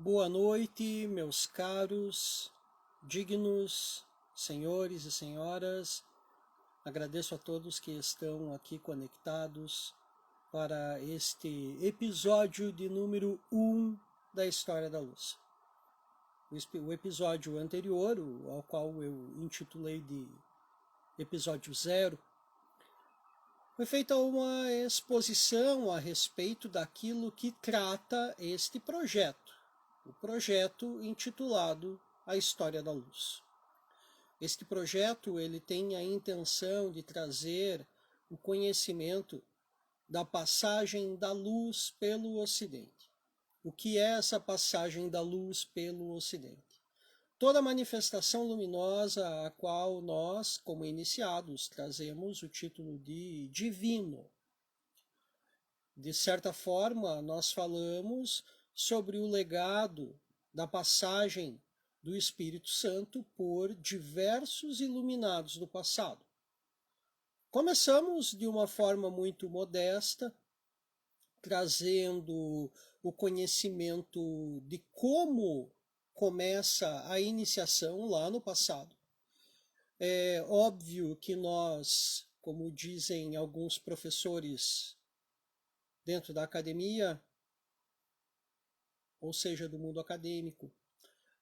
Boa noite, meus caros, dignos senhores e senhoras. Agradeço a todos que estão aqui conectados para este episódio de número 1 da História da Luz. O episódio anterior, ao qual eu intitulei de episódio 0, foi feita uma exposição a respeito daquilo que trata este projeto. O projeto intitulado A História da Luz. Este projeto ele tem a intenção de trazer o conhecimento da passagem da luz pelo Ocidente. O que é essa passagem da luz pelo Ocidente? Toda manifestação luminosa a qual nós, como iniciados, trazemos o título de divino. De certa forma, nós falamos sobre o legado da passagem do Espírito Santo por diversos iluminados do passado. Começamos de uma forma muito modesta, trazendo o conhecimento de como começa a iniciação lá no passado. É óbvio que nós, como dizem alguns professores dentro da academia, ou seja, do mundo acadêmico,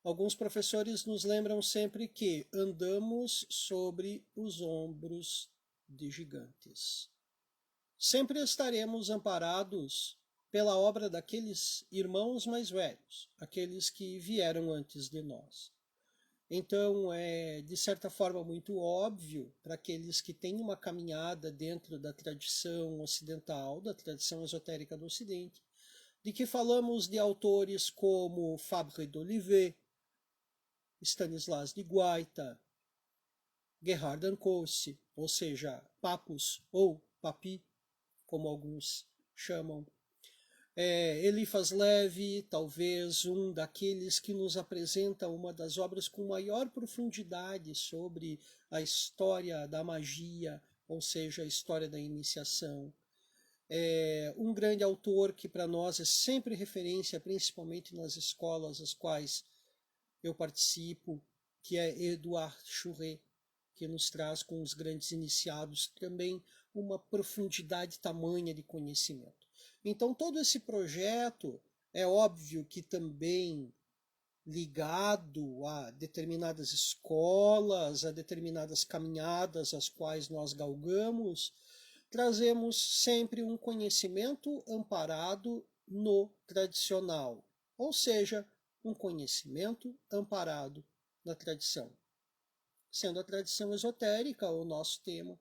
alguns professores nos lembram sempre que andamos sobre os ombros de gigantes. Sempre estaremos amparados pela obra daqueles irmãos mais velhos, aqueles que vieram antes de nós. Então, é de certa forma muito óbvio para aqueles que têm uma caminhada dentro da tradição ocidental, da tradição esotérica do Ocidente, de que falamos de autores como Fabre d'Olivet, Stanislas de Guaita, Gerhard Ancosse, ou seja, Papus ou Papi, como alguns chamam. Eliphas Levi, talvez um daqueles que nos apresenta uma das obras com maior profundidade sobre a história da magia, ou seja, a história da iniciação. Um grande autor que para nós é sempre referência, principalmente nas escolas às quais eu participo, que é Edouard Chouret, que nos traz com os grandes iniciados também uma profundidade tamanha de conhecimento. Então todo esse projeto é óbvio que também ligado a determinadas escolas, a determinadas caminhadas às quais nós galgamos, trazemos sempre um conhecimento amparado no tradicional, ou seja, um conhecimento amparado na tradição. Sendo a tradição esotérica o nosso tema,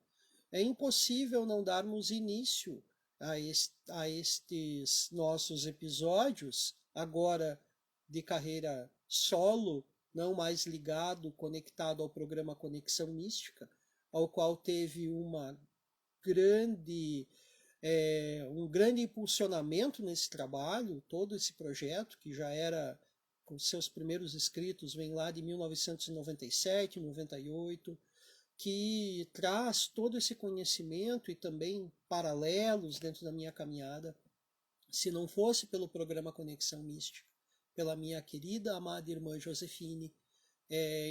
é impossível não darmos início a estes nossos episódios, agora de carreira solo, não mais ligado, conectado ao programa Conexão Mística, ao qual teve um grande impulsionamento nesse trabalho, todo esse projeto, que já era, com seus primeiros escritos, vem lá de 1997, 98, que traz todo esse conhecimento e também paralelos dentro da minha caminhada. Se não fosse pelo programa Conexão Mística, pela minha querida, amada irmã Josefine,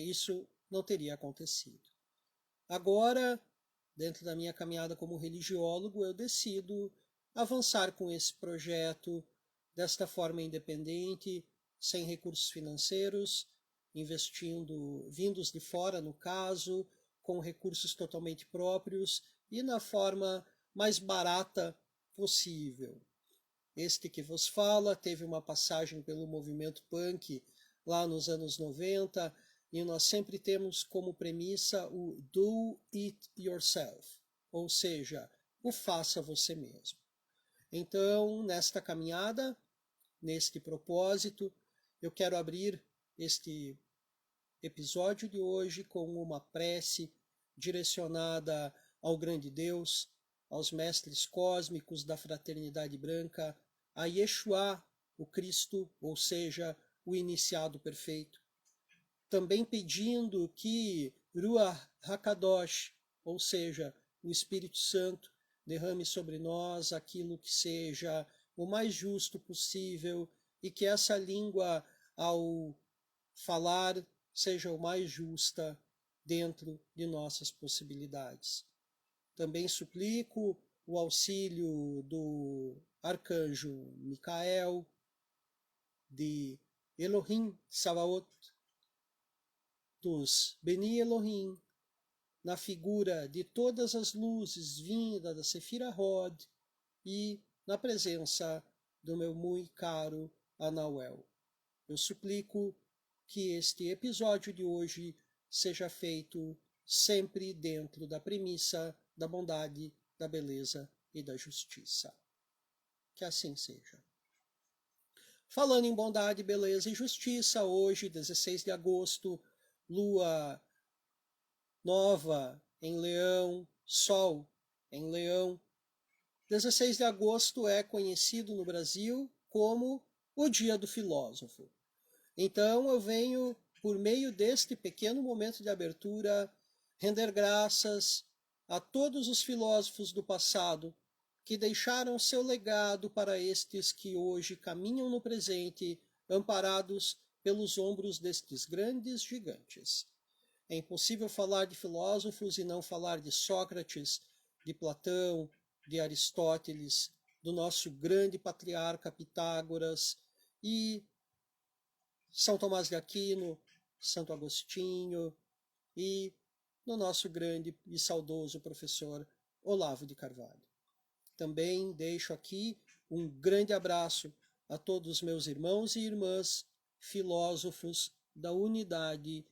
isso não teria acontecido. Agora, dentro da minha caminhada como religiólogo, eu decido avançar com esse projeto desta forma independente, sem recursos financeiros, investindo vindos de fora, no caso, com recursos totalmente próprios e na forma mais barata possível. Este que vos fala teve uma passagem pelo movimento punk lá nos anos 90, e nós sempre temos como premissa o do it yourself, ou seja, o faça você mesmo. Então, nesta caminhada, neste propósito, eu quero abrir este episódio de hoje com uma prece direcionada ao grande Deus, aos mestres cósmicos da fraternidade branca, a Yeshua, o Cristo, ou seja, o iniciado perfeito. Também pedindo que Ruach HaKadosh, ou seja, o Espírito Santo, derrame sobre nós aquilo que seja o mais justo possível e que essa língua ao falar seja o mais justa dentro de nossas possibilidades. Também suplico o auxílio do arcanjo Micael, de Elohim Sabaoth, dos Beni Elohim, na figura de todas as luzes vindas da Sefira Hod e na presença do meu muito caro Anauel. Eu suplico que este episódio de hoje seja feito sempre dentro da premissa da bondade, da beleza e da justiça. Que assim seja. Falando em bondade, beleza e justiça, hoje, 16 de agosto, lua nova em Leão, Sol em Leão. 16 de agosto é conhecido no Brasil como o Dia do Filósofo. Então eu venho, por meio deste pequeno momento de abertura, render graças a todos os filósofos do passado que deixaram seu legado para estes que hoje caminham no presente, amparados pelos ombros destes grandes gigantes. É impossível falar de filósofos e não falar de Sócrates, de Platão, de Aristóteles, do nosso grande patriarca Pitágoras e São Tomás de Aquino, Santo Agostinho e no nosso grande e saudoso professor Olavo de Carvalho. Também deixo aqui um grande abraço a todos os meus irmãos e irmãs filósofos da unidade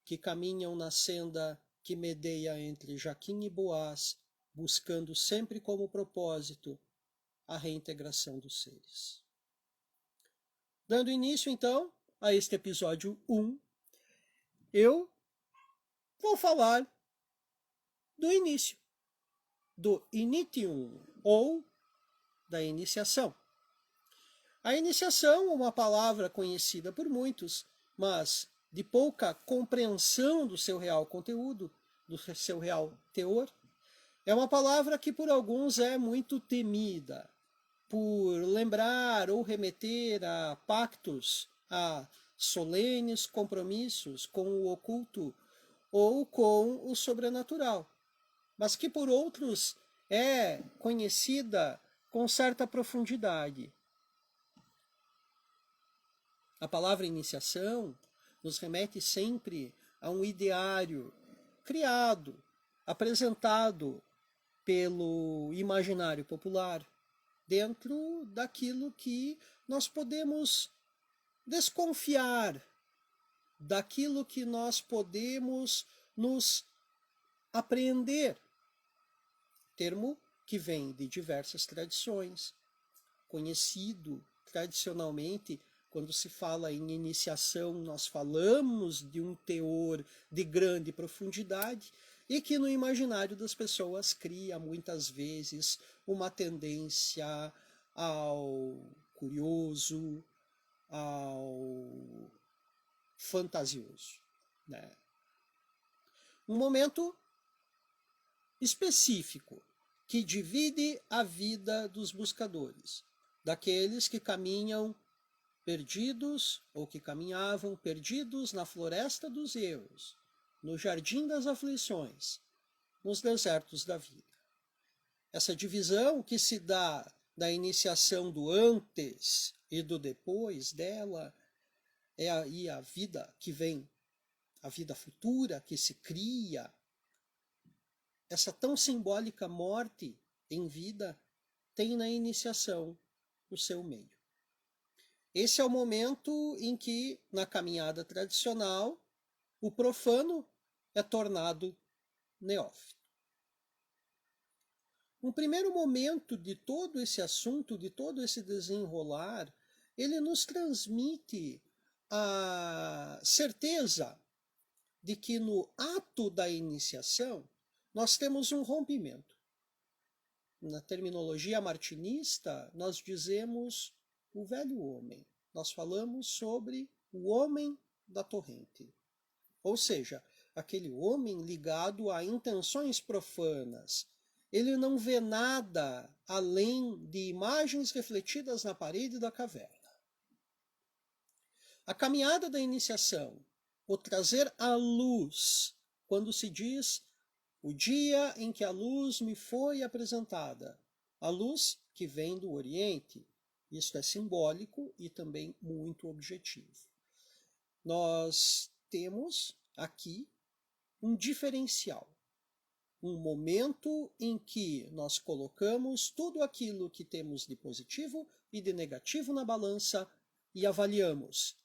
que caminham na senda que medeia entre Jaquim e Boaz, buscando sempre como propósito a reintegração dos seres. Dando início, então, a este episódio 1, eu vou falar do início, do initium, ou da iniciação. A iniciação é uma palavra conhecida por muitos, mas de pouca compreensão do seu real conteúdo, do seu real teor. É uma palavra que por alguns é muito temida, por lembrar ou remeter a pactos, a solenes compromissos com o oculto ou com o sobrenatural, mas que por outros é conhecida com certa profundidade. A palavra iniciação nos remete sempre a um ideário criado, apresentado pelo imaginário popular, dentro daquilo que nós podemos desconfiar, daquilo que nós podemos nos apreender. Termo que vem de diversas tradições, conhecido tradicionalmente. Quando se fala em iniciação, nós falamos de um teor de grande profundidade e que no imaginário das pessoas cria muitas vezes uma tendência ao curioso, ao fantasioso, né? Um momento específico que divide a vida dos buscadores, daqueles que caminham perdidos ou que caminhavam perdidos na floresta dos erros, no jardim das aflições, nos desertos da vida. Essa divisão que se dá da iniciação do antes e do depois dela é aí a vida que vem, a vida futura que se cria. Essa tão simbólica morte em vida tem na iniciação o seu meio. Esse é o momento em que, na caminhada tradicional, o profano é tornado neófito. Um primeiro momento de todo esse assunto, de todo esse desenrolar, ele nos transmite a certeza de que no ato da iniciação nós temos um rompimento. Na terminologia martinista, nós dizemos o velho homem. Nós falamos sobre o homem da torrente. Ou seja, aquele homem ligado a intenções profanas. Ele não vê nada além de imagens refletidas na parede da caverna. A caminhada da iniciação, o trazer a luz, quando se diz o dia em que a luz me foi apresentada, a luz que vem do Oriente, isso é simbólico e também muito objetivo. Nós temos aqui um diferencial, um momento em que nós colocamos tudo aquilo que temos de positivo e de negativo na balança e avaliamos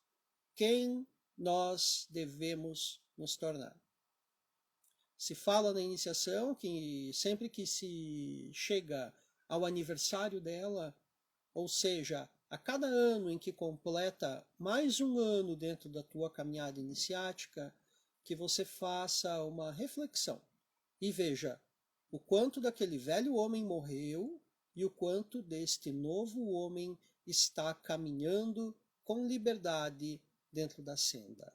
quem nós devemos nos tornar. Se fala na iniciação que sempre que se chega ao aniversário dela, ou seja, a cada ano em que completa mais um ano dentro da tua caminhada iniciática, que você faça uma reflexão e veja o quanto daquele velho homem morreu e o quanto deste novo homem está caminhando com liberdade dentro da senda.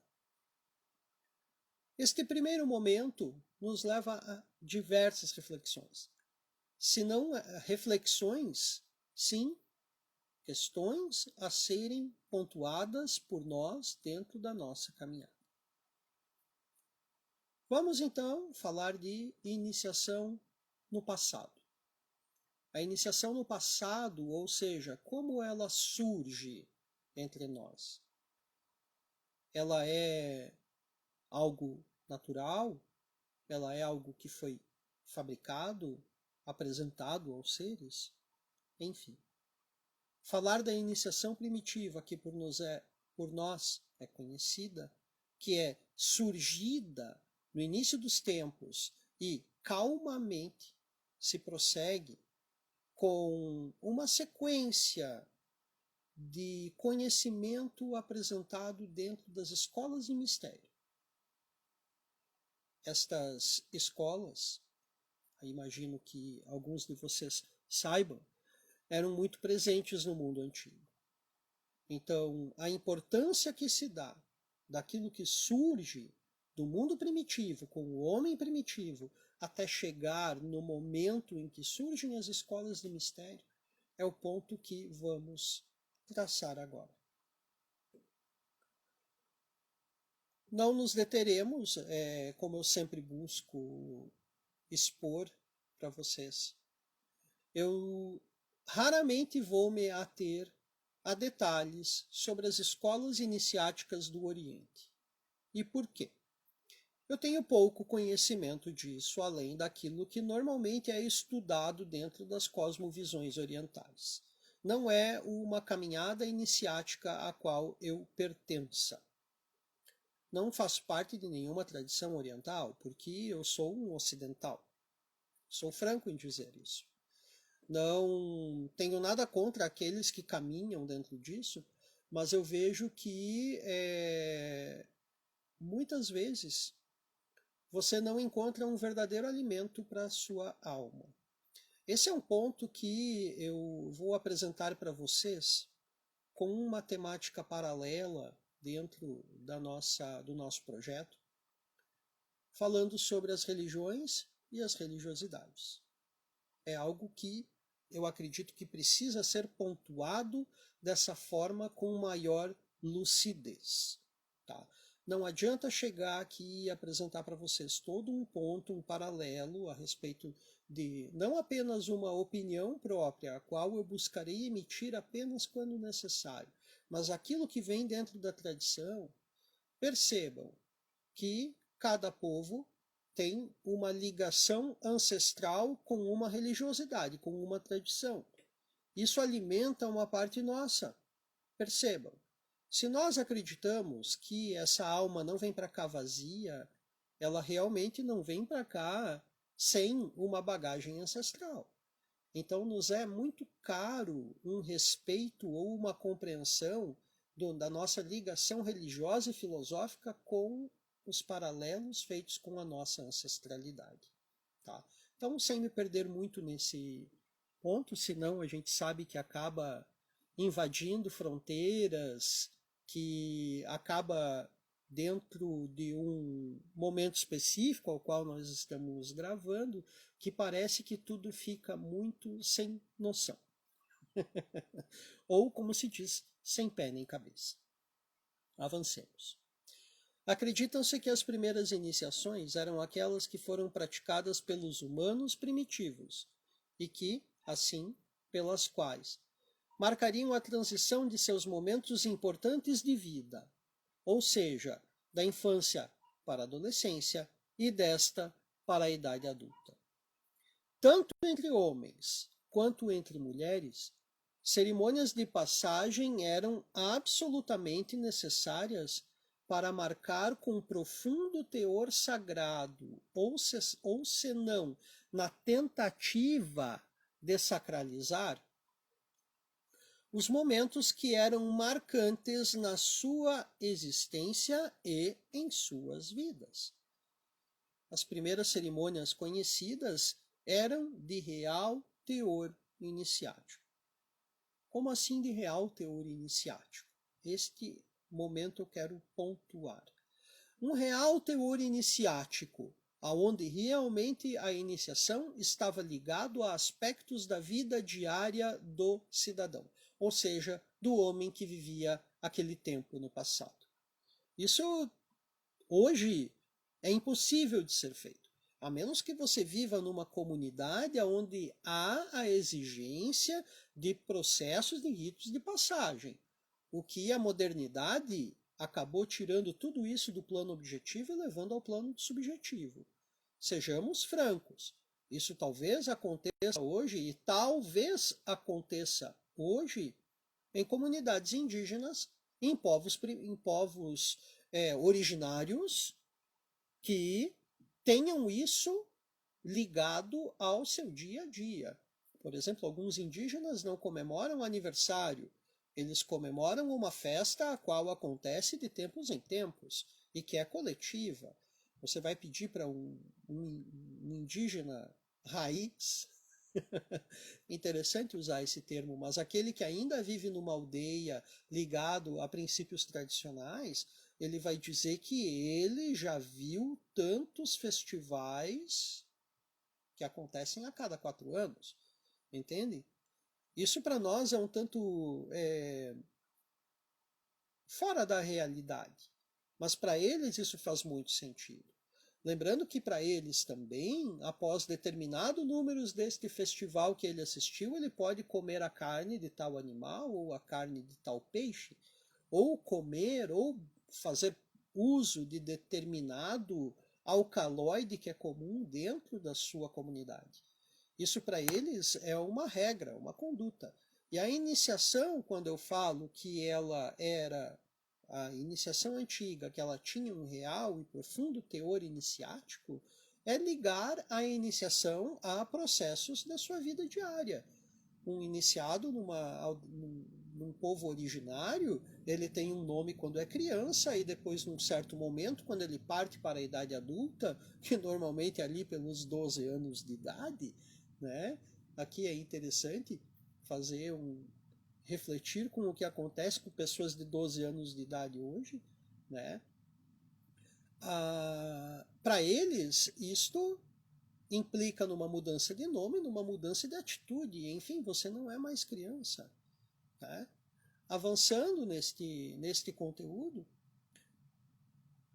Este primeiro momento nos leva a diversas reflexões. Se não reflexões, sim, questões a serem pontuadas por nós dentro da nossa caminhada. Vamos então falar de iniciação no passado. A iniciação no passado, ou seja, como ela surge entre nós. Ela é algo natural? Ela é algo que foi fabricado, apresentado aos seres? Enfim. Falar da iniciação primitiva, que por nós é conhecida, que é surgida no início dos tempos e calmamente se prossegue com uma sequência de conhecimento apresentado dentro das escolas de mistério. Estas escolas, imagino que alguns de vocês saibam, eram muito presentes no mundo antigo. Então, a importância que se dá daquilo que surge do mundo primitivo, com o homem primitivo, até chegar no momento em que surgem as escolas de mistério, é o ponto que vamos traçar agora. Não nos deteremos, como eu sempre busco expor para vocês. Eu raramente vou me ater a detalhes sobre as escolas iniciáticas do Oriente. E por quê? Eu tenho pouco conhecimento disso, além daquilo que normalmente é estudado dentro das cosmovisões orientais. Não é uma caminhada iniciática a qual eu pertença. Não faço parte de nenhuma tradição oriental, porque eu sou um ocidental. Sou franco em dizer isso. Não tenho nada contra aqueles que caminham dentro disso, mas eu vejo que muitas vezes você não encontra um verdadeiro alimento para a sua alma. Esse é um ponto que eu vou apresentar para vocês com uma temática paralela dentro do nosso projeto, falando sobre as religiões e as religiosidades. É algo que eu acredito que precisa ser pontuado dessa forma com maior lucidez. Tá? Não adianta chegar aqui e apresentar para vocês todo um ponto, um paralelo a respeito de não apenas uma opinião própria, a qual eu buscarei emitir apenas quando necessário, mas aquilo que vem dentro da tradição. Percebam que cada povo tem uma ligação ancestral com uma religiosidade, com uma tradição. Isso alimenta uma parte nossa. Percebam, se nós acreditamos que essa alma não vem para cá vazia, ela realmente não vem para cá sem uma bagagem ancestral. Então, nos é muito caro um respeito ou uma compreensão da nossa ligação religiosa e filosófica com os paralelos feitos com a nossa ancestralidade. Tá? Então, sem me perder muito nesse ponto, senão a gente sabe que acaba invadindo fronteiras, que acaba dentro de um momento específico ao qual nós estamos gravando, que parece que tudo fica muito sem noção. Ou, como se diz, sem pé nem cabeça. Avancemos. Acreditam-se que as primeiras iniciações eram aquelas que foram praticadas pelos humanos primitivos e que, assim, pelas quais marcariam a transição de seus momentos importantes de vida, ou seja, da infância para a adolescência e desta para a idade adulta. Tanto entre homens quanto entre mulheres, cerimônias de passagem eram absolutamente necessárias para marcar com profundo teor sagrado, ou senão, na tentativa de sacralizar, os momentos que eram marcantes na sua existência e em suas vidas. As primeiras cerimônias conhecidas eram de real teor iniciático. Como assim de real teor iniciático? Este momento eu quero pontuar. Um real teor iniciático, aonde realmente a iniciação estava ligado a aspectos da vida diária do cidadão, ou seja, do homem que vivia aquele tempo no passado. Isso hoje é impossível de ser feito, a menos que você viva numa comunidade onde há a exigência de processos de ritos de passagem, o que a modernidade acabou tirando tudo isso do plano objetivo e levando ao plano subjetivo. Sejamos francos, isso talvez aconteça hoje e talvez aconteça hoje em comunidades indígenas, em povos originários que tenham isso ligado ao seu dia a dia. Por exemplo, alguns indígenas não comemoram aniversário, eles comemoram uma festa a qual acontece de tempos em tempos e que é coletiva. Você vai pedir para um indígena raiz, interessante usar esse termo, mas aquele que ainda vive numa aldeia ligado a princípios tradicionais, ele vai dizer que ele já viu tantos festivais que acontecem a cada 4 anos, entende? Isso para nós é um tanto fora da realidade, mas para eles isso faz muito sentido. Lembrando que para eles também, após determinado número deste festival que ele assistiu, ele pode comer a carne de tal animal ou a carne de tal peixe, ou comer ou fazer uso de determinado alcaloide que é comum dentro da sua comunidade. Isso para eles é uma regra, uma conduta. E a iniciação, quando eu falo que ela era a iniciação antiga, que ela tinha um real e profundo teor iniciático, é ligar a iniciação a processos da sua vida diária. Um iniciado num povo originário, ele tem um nome quando é criança e depois, num certo momento, quando ele parte para a idade adulta, que normalmente é ali pelos 12 anos de idade, né? Aqui é interessante fazer refletir com o que acontece com pessoas de 12 anos de idade hoje, né? Para eles, isto implica numa mudança de nome, numa mudança de atitude. Enfim, você não é mais criança. Tá? Avançando neste conteúdo,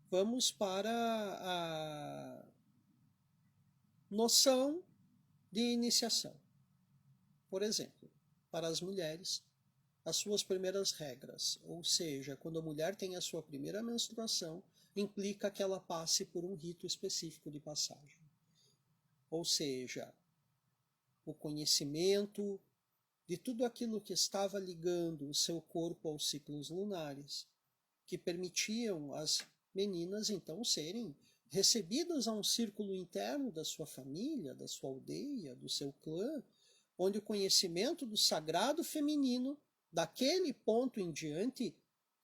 vamos para a noção de iniciação. Por exemplo, para as mulheres, as suas primeiras regras, ou seja, quando a mulher tem a sua primeira menstruação, implica que ela passe por um rito específico de passagem. Ou seja, o conhecimento de tudo aquilo que estava ligando o seu corpo aos ciclos lunares, que permitiam as meninas então serem recebidas a um círculo interno da sua família, da sua aldeia, do seu clã, onde o conhecimento do sagrado feminino, daquele ponto em diante,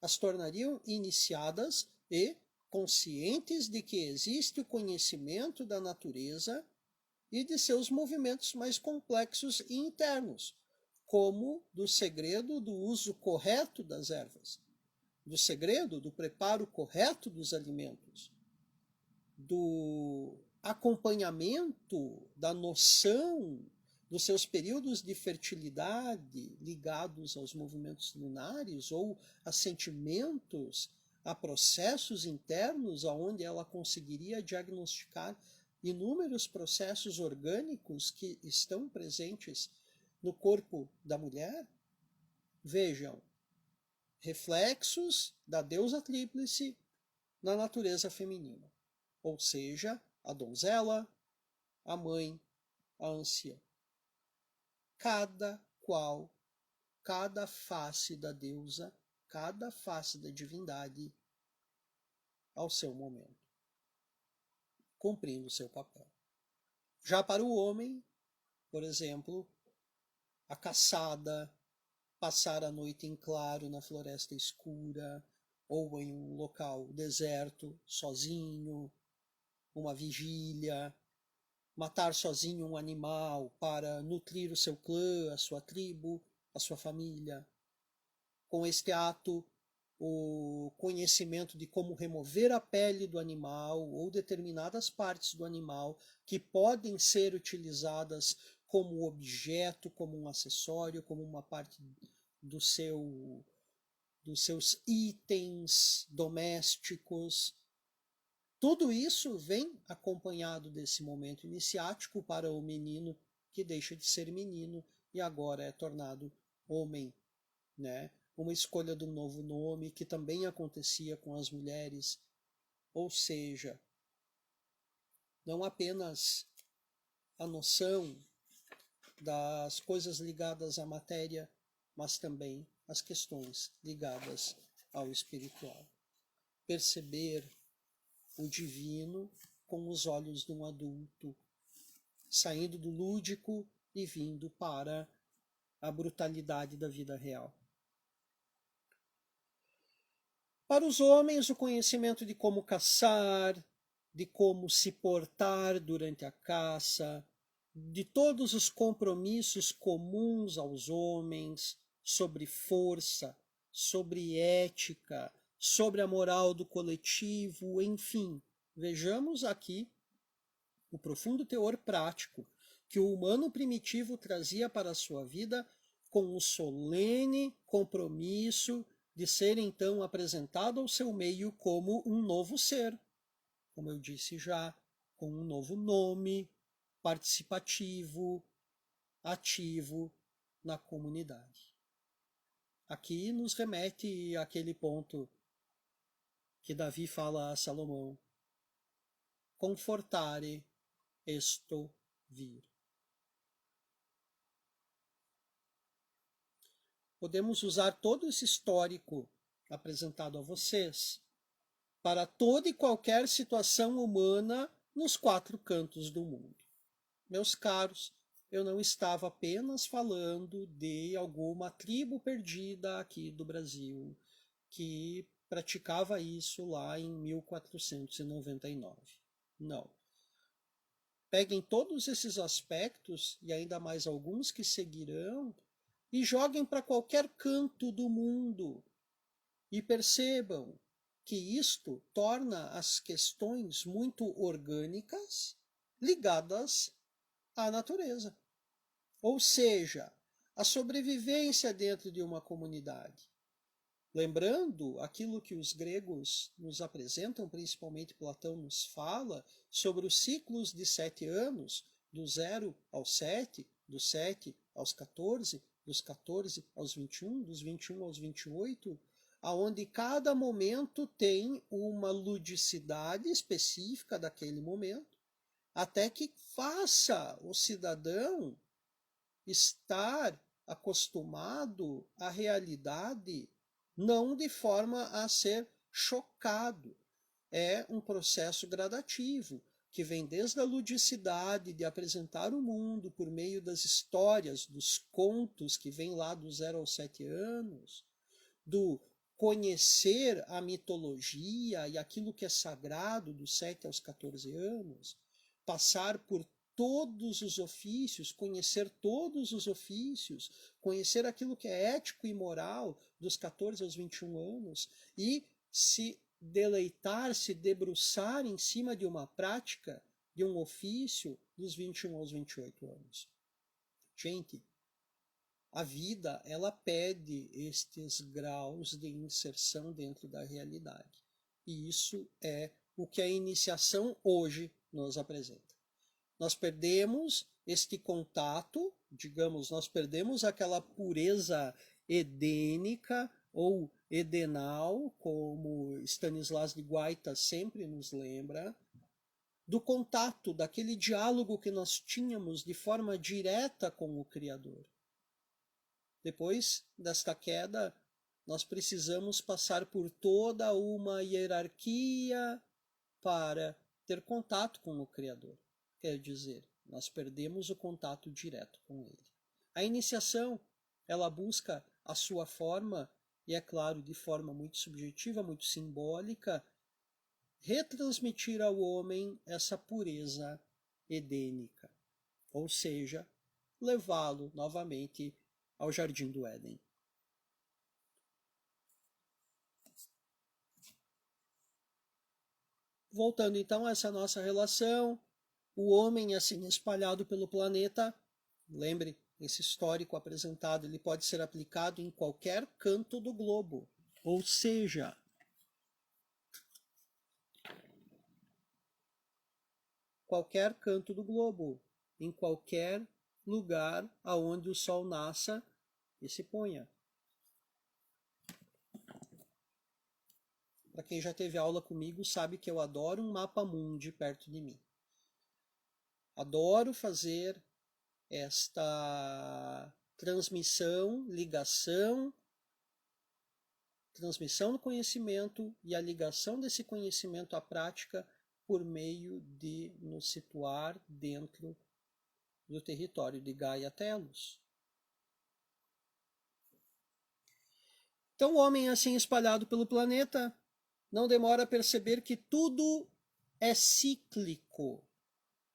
as tornariam iniciadas e conscientes de que existe o conhecimento da natureza e de seus movimentos mais complexos e internos, como do segredo do uso correto das ervas, do segredo do preparo correto dos alimentos, do acompanhamento da noção dos seus períodos de fertilidade ligados aos movimentos lunares ou a sentimentos a processos internos onde ela conseguiria diagnosticar inúmeros processos orgânicos que estão presentes no corpo da mulher. Vejam, reflexos da deusa tríplice na natureza feminina, ou seja, a donzela, a mãe, a anciã. Cada qual, cada face da deusa, cada face da divindade ao seu momento, cumprindo o seu papel. Já para o homem, por exemplo, a caçada, passar a noite em claro na floresta escura, ou em um local deserto, sozinho, uma vigília, matar sozinho um animal para nutrir o seu clã, a sua tribo, a sua família. Com este ato, o conhecimento de como remover a pele do animal ou determinadas partes do animal que podem ser utilizadas como objeto, como um acessório, como uma parte dos seus itens domésticos. Tudo isso vem acompanhado desse momento iniciático para o menino que deixa de ser menino e agora é tornado homem, né? Uma escolha do novo nome que também acontecia com as mulheres, ou seja, não apenas a noção das coisas ligadas à matéria, mas também as questões ligadas ao espiritual. Perceber o divino com os olhos de um adulto, saindo do lúdico e vindo para a brutalidade da vida real. Para os homens, o conhecimento de como caçar, de como se portar durante a caça, de todos os compromissos comuns aos homens, sobre força, sobre ética, sobre a moral do coletivo, enfim. Vejamos aqui o profundo teor prático que o humano primitivo trazia para a sua vida com o solene compromisso de ser então apresentado ao seu meio como um novo ser, como eu disse já, com um novo nome, participativo, ativo na comunidade. Aqui nos remete àquele ponto que Davi fala a Salomão: confortare esto vir. Podemos usar todo esse histórico apresentado a vocês para toda e qualquer situação humana nos 4 cantos do mundo. Meus caros, eu não estava apenas falando de alguma tribo perdida aqui do Brasil que praticava isso lá em 1499. Não. Peguem todos esses aspectos e ainda mais alguns que seguirão e joguem para qualquer canto do mundo e percebam que isto torna as questões muito orgânicas ligadas à natureza. Ou seja, a sobrevivência dentro de uma comunidade. Lembrando aquilo que os gregos nos apresentam, principalmente Platão nos fala, sobre os ciclos de 7 anos, do 0 ao 7, do 7 aos 14, dos 14 aos 21, dos 21 aos 28, aonde cada momento tem uma ludicidade específica daquele momento, até que faça o cidadão estar acostumado à realidade, não de forma a ser chocado. É um processo gradativo, que vem desde a ludicidade de apresentar o mundo por meio das histórias, dos contos que vêm lá do 0 aos 7 anos, do conhecer a mitologia e aquilo que é sagrado dos 7 aos 14 anos, passar por todos os ofícios, conhecer todos os ofícios, conhecer aquilo que é ético e moral dos 14 aos 21 anos e se deleitar, se debruçar em cima de uma prática, de um ofício dos 21 aos 28 anos. Gente, A vida, ela pede estes graus de inserção dentro da realidade. E isso é o que a iniciação hoje nos apresenta. Nós perdemos este contato, digamos, nós perdemos aquela pureza edênica ou edenal, como Stanislas de Guaita sempre nos lembra, do contato, daquele diálogo que nós tínhamos de forma direta com o Criador. Depois desta queda, nós precisamos passar por toda uma hierarquia para ter contato com o Criador. Quer dizer, nós perdemos o contato direto com Ele. A iniciação, ela busca a sua forma, e é claro, de forma muito subjetiva, muito simbólica, retransmitir ao homem essa pureza edênica, ou seja, levá-lo novamente ao Jardim do Éden. Voltando então a essa nossa relação, o homem assim espalhado pelo planeta, lembre, esse histórico apresentado, ele pode ser aplicado em qualquer canto do globo, ou seja, qualquer canto do globo, em qualquer lugar aonde o sol nasça e se ponha. Para quem já teve aula comigo, sabe que eu adoro um mapa mundi perto de mim. Adoro fazer esta transmissão, transmissão do conhecimento e a ligação desse conhecimento à prática por meio de nos situar dentro do território de Gaia Telos. Então, o homem assim espalhado pelo planeta não demora a perceber que tudo é cíclico,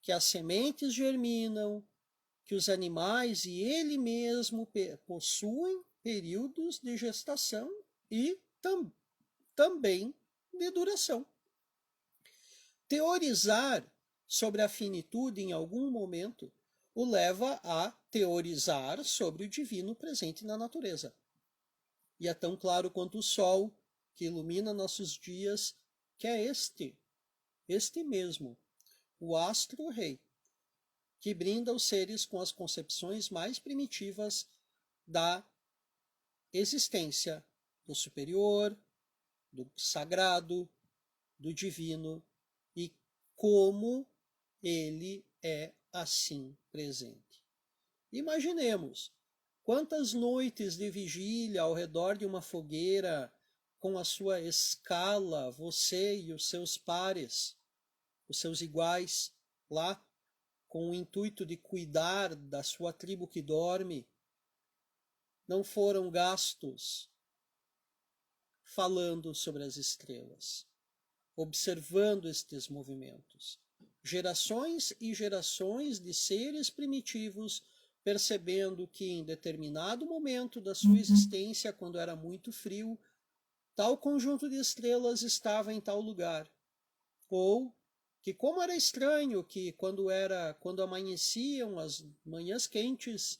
que as sementes germinam, que os animais e ele mesmo possuem períodos de gestação e também de duração. Teorizar sobre a finitude em algum momento o leva a teorizar sobre o divino presente na natureza. E é tão claro quanto o sol que ilumina nossos dias, que é este mesmo, o astro-rei, que brinda os seres com as concepções mais primitivas da existência do superior, do sagrado, do divino e como ele é assim presente. Imaginemos quantas noites de vigília ao redor de uma fogueira com a sua escala, você e os seus pares, os seus iguais, lá, com o intuito de cuidar da sua tribo que dorme, não foram gastos falando sobre as estrelas, observando estes movimentos. Gerações e gerações de seres primitivos percebendo que em determinado momento da sua existência, quando era muito frio, tal conjunto de estrelas estava em tal lugar. Ou que como era estranho que quando amanheciam as manhãs quentes,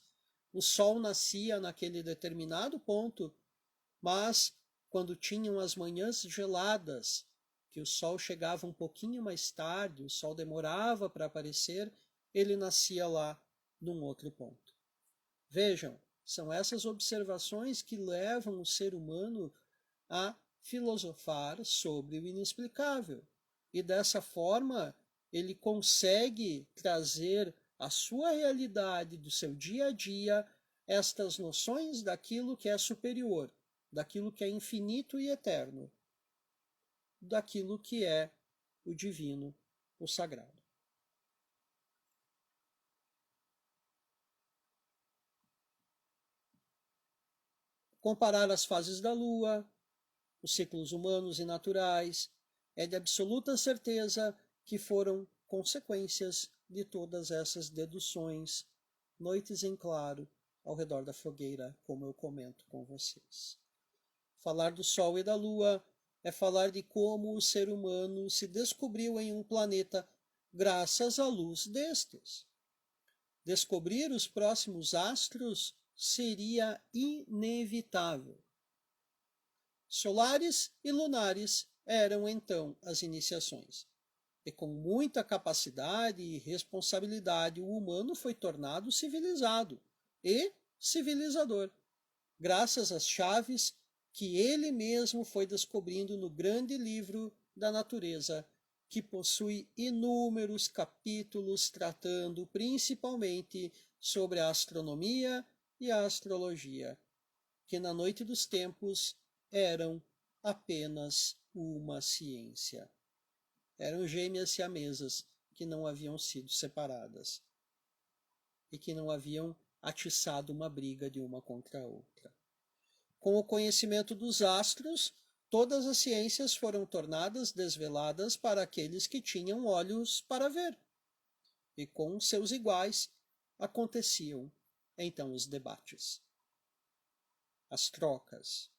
o sol nascia naquele determinado ponto, mas quando tinham as manhãs geladas, que o sol chegava um pouquinho mais tarde, o sol demorava para aparecer, ele nascia lá num outro ponto. Vejam, são essas observações que levam o ser humano a filosofar sobre o inexplicável. E dessa forma, ele consegue trazer à sua realidade, do seu dia a dia, estas noções daquilo que é superior, daquilo que é infinito e eterno, daquilo que é o divino, o sagrado. Comparar as fases da Lua, os ciclos humanos e naturais, é de absoluta certeza que foram consequências de todas essas deduções, noites em claro, ao redor da fogueira, como eu comento com vocês. Falar do Sol e da Lua é falar de como o ser humano se descobriu em um planeta graças à luz destes. Descobrir os próximos astros seria inevitável. Solares e lunares eram então as iniciações. E com muita capacidade e responsabilidade, o humano foi tornado civilizado e civilizador, graças às chaves que ele mesmo foi descobrindo no grande livro da natureza, que possui inúmeros capítulos tratando principalmente sobre a astronomia e a astrologia, que na noite dos tempos eram apenas uma ciência. Eram gêmeas siamesas que não haviam sido separadas e que não haviam atiçado uma briga de uma contra a outra. Com o conhecimento dos astros, todas as ciências foram tornadas desveladas para aqueles que tinham olhos para ver. E com seus iguais aconteciam então os debates, as trocas.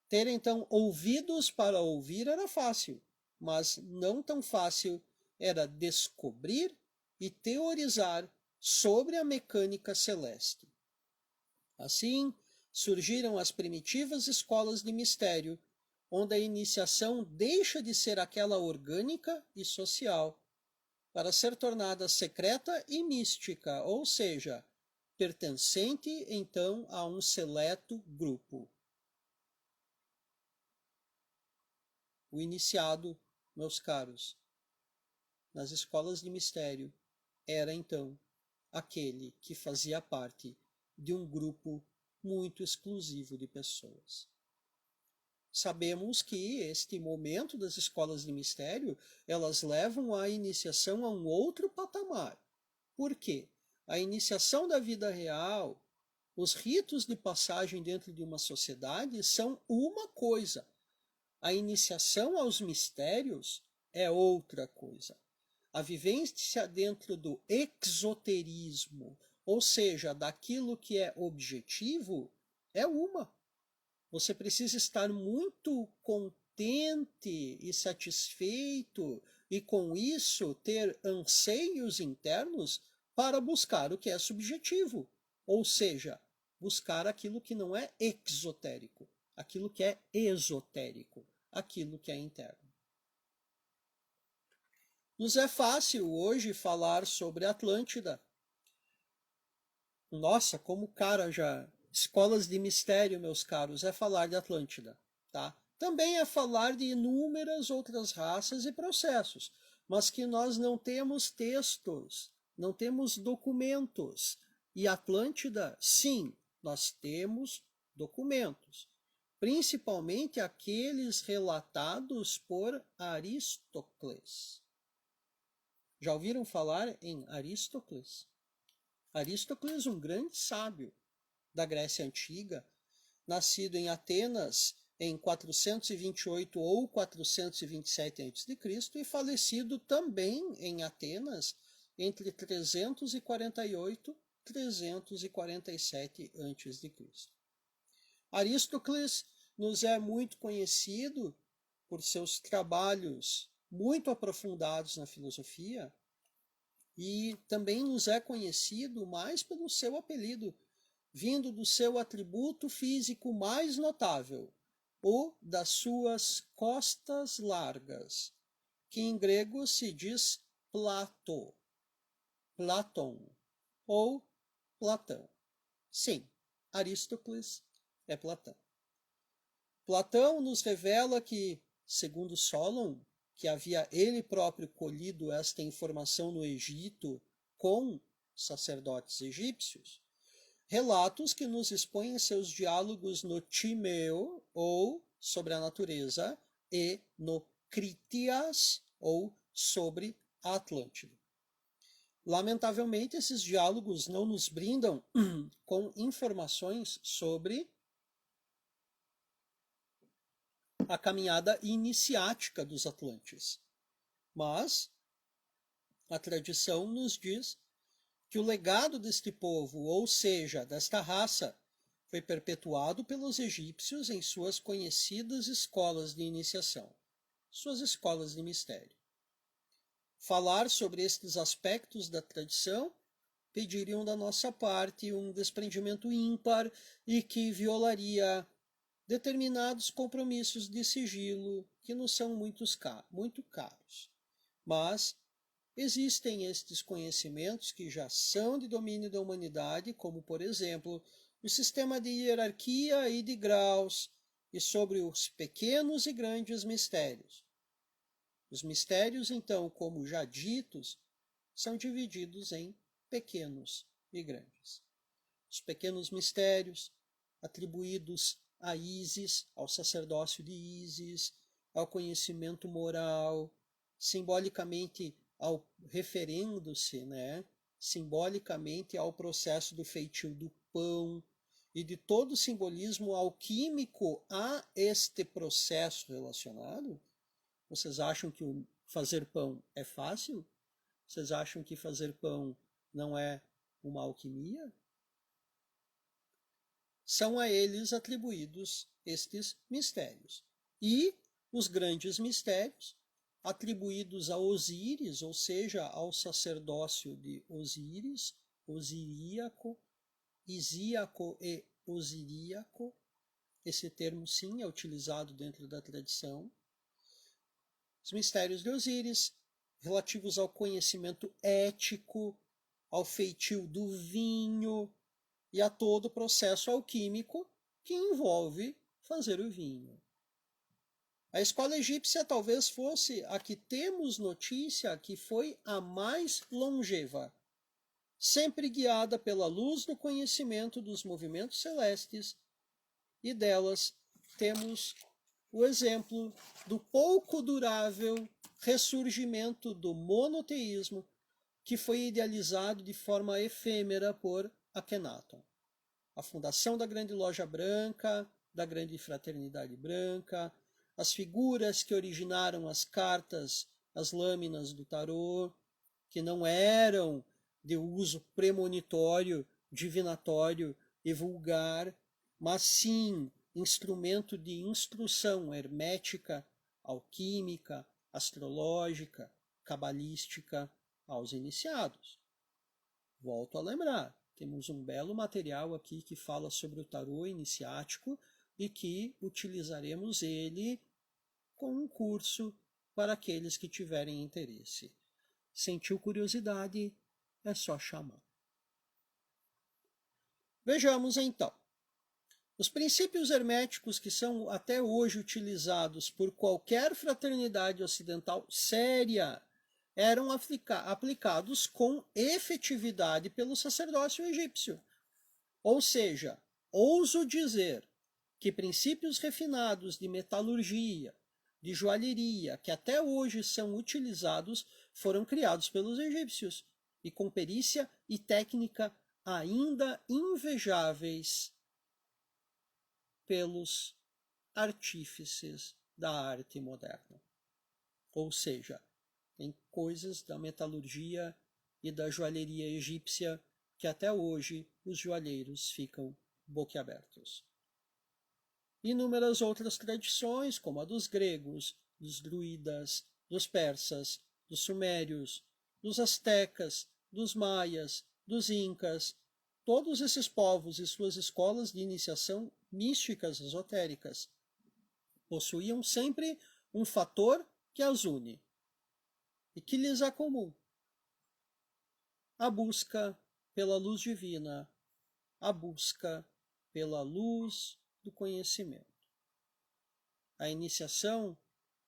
Ter então ouvidos para ouvir era fácil, mas não tão fácil era descobrir e teorizar sobre a mecânica celeste. Assim, surgiram as primitivas escolas de mistério, onde a iniciação deixa de ser aquela orgânica e social, para ser tornada secreta e mística, ou seja, pertencente então a um seleto grupo. O iniciado, meus caros, nas escolas de mistério, era então aquele que fazia parte de um grupo muito exclusivo de pessoas. Sabemos que este momento das escolas de mistério, elas levam a iniciação a um outro patamar. Por quê? A iniciação da vida real, os ritos de passagem dentro de uma sociedade são uma coisa. A iniciação aos mistérios é outra coisa. A vivência dentro do exoterismo, ou seja, daquilo que é objetivo, é uma. Você precisa estar muito contente e satisfeito e com isso ter anseios internos para buscar o que é subjetivo, ou seja, buscar aquilo que não é exotérico, aquilo que é esotérico, aquilo que é interno. Nos é fácil hoje falar sobre Atlântida. Nossa, como cara já... Escolas de mistério, meus caros, é falar de Atlântida, tá? Também é falar de inúmeras outras raças e processos, mas que nós não temos textos, não temos documentos. E Atlântida, sim, nós temos documentos, principalmente aqueles relatados por Aristócles. Já ouviram falar em Aristócles? Aristócles, um grande sábio da Grécia Antiga, nascido em Atenas em 428 ou 427 a.C. e falecido também em Atenas entre 348 e 347 a.C. Aristócles nos é muito conhecido por seus trabalhos muito aprofundados na filosofia e também nos é conhecido mais pelo seu apelido, vindo do seu atributo físico mais notável, o das suas costas largas, que em grego se diz Plato, Platão ou Platão. Sim, Aristócles é Platão. Platão nos revela que, segundo Solon, que havia ele próprio colhido esta informação no Egito com sacerdotes egípcios, relatos que nos expõem seus diálogos no Timeu, ou sobre a natureza, e no Critias, ou sobre a Atlântida. Lamentavelmente, esses diálogos não nos brindam com informações sobre a caminhada iniciática dos Atlantes. Mas a tradição nos diz que o legado deste povo, ou seja, desta raça, foi perpetuado pelos egípcios em suas conhecidas escolas de iniciação, suas escolas de mistério. Falar sobre estes aspectos da tradição pediriam da nossa parte um desprendimento ímpar e que violaria determinados compromissos de sigilo que nos são muito caros. Mas existem estes conhecimentos que já são de domínio da humanidade, como, por exemplo, o sistema de hierarquia e de graus, e sobre os pequenos e grandes mistérios. Os mistérios, então, como já ditos, são divididos em pequenos e grandes. Os pequenos mistérios, atribuídos a Ísis, ao sacerdócio de Ísis, ao conhecimento moral, simbolicamente referendo-se, simbolicamente ao processo do feitio do pão e de todo o simbolismo alquímico a este processo relacionado. Vocês acham que fazer pão é fácil? Vocês acham que fazer pão não é uma alquimia? São a eles atribuídos estes mistérios. E os grandes mistérios, atribuídos a Osíris, ou seja, ao sacerdócio de Osíris, osiríaco, isíaco e osiríaco. Esse termo, sim, é utilizado dentro da tradição. Os mistérios de Osíris, relativos ao conhecimento ético, ao feitio do vinho e a todo o processo alquímico que envolve fazer o vinho. A escola egípcia talvez fosse a que temos notícia que foi a mais longeva, sempre guiada pela luz do conhecimento dos movimentos celestes, e delas temos o exemplo do pouco durável ressurgimento do monoteísmo, que foi idealizado de forma efêmera por Akhenaton. A fundação da Grande Loja Branca, da Grande Fraternidade Branca, as figuras que originaram as cartas, as lâminas do tarô, que não eram de uso premonitório, divinatório e vulgar, mas sim instrumento de instrução hermética, alquímica, astrológica, cabalística aos iniciados. Volto a lembrar, temos um belo material aqui que fala sobre o tarô iniciático e que utilizaremos ele com um curso para aqueles que tiverem interesse. Sentiu curiosidade? É só chamar. Vejamos então. Os princípios herméticos que são até hoje utilizados por qualquer fraternidade ocidental séria eram aplicados com efetividade pelo sacerdócio egípcio. Ou seja, ouso dizer que princípios refinados de metalurgia, de joalheria, que até hoje são utilizados, foram criados pelos egípcios, e com perícia e técnica ainda invejáveis pelos artífices da arte moderna. Ou seja, tem coisas da metalurgia e da joalheria egípcia que até hoje os joalheiros ficam boquiabertos. Inúmeras outras tradições, como a dos gregos, dos druidas, dos persas, dos sumérios, dos astecas, dos maias, dos incas, todos esses povos e suas escolas de iniciação místicas esotéricas possuíam sempre um fator que as une e que lhes é comum: a busca pela luz divina, a busca pela luz do conhecimento. A iniciação,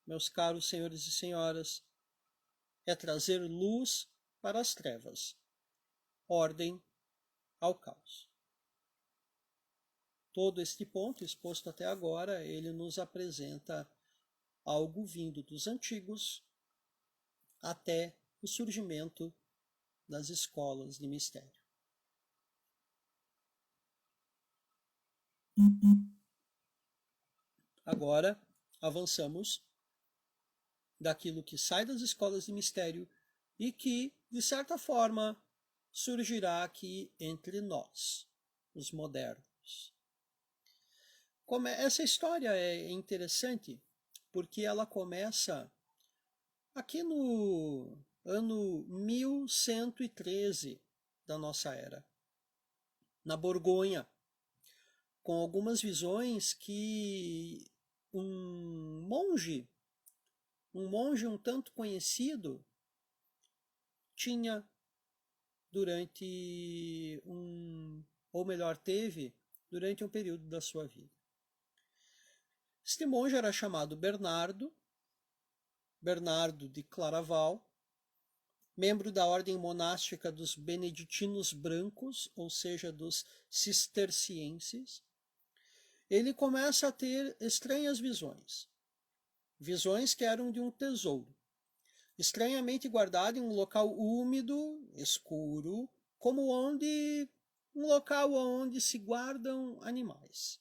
meus caros senhores e senhoras, é trazer luz para as trevas, ordem ao caos. Todo este ponto exposto até agora, ele nos apresenta algo vindo dos antigos até o surgimento das escolas de mistério. Agora, avançamos daquilo que sai das escolas de mistério e que, de certa forma, surgirá aqui entre nós, os modernos. Essa história é interessante porque ela começa aqui no ano 1113 da nossa era, na Borgonha, com algumas visões que um monge um tanto conhecido, tinha durante ou melhor, teve durante um período da sua vida. Este monge era chamado Bernardo de Claraval, membro da ordem monástica dos beneditinos brancos, ou seja, dos cistercienses. Ele começa a ter estranhas visões. Visões que eram de um tesouro, estranhamente guardado em um local úmido, escuro, como um local onde se guardam animais.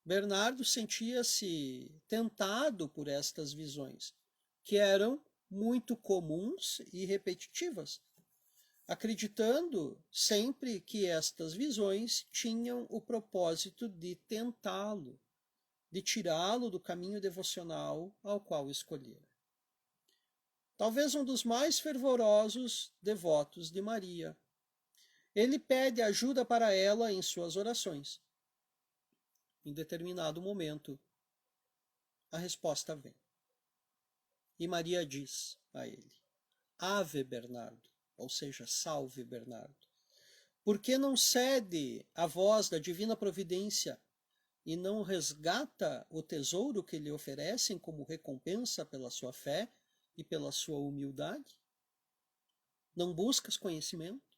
Bernardo sentia-se tentado por estas visões, que eram muito comuns e repetitivas, acreditando sempre que estas visões tinham o propósito de tentá-lo, de tirá-lo do caminho devocional ao qual escolhera. Talvez um dos mais fervorosos devotos de Maria. Ele pede ajuda para ela em suas orações. Em determinado momento, a resposta vem. E Maria diz a ele: Ave Bernardo, ou seja, salve Bernardo. Por que não cede à voz da divina providência e não resgata o tesouro que lhe oferecem como recompensa pela sua fé e pela sua humildade? Não buscas conhecimento?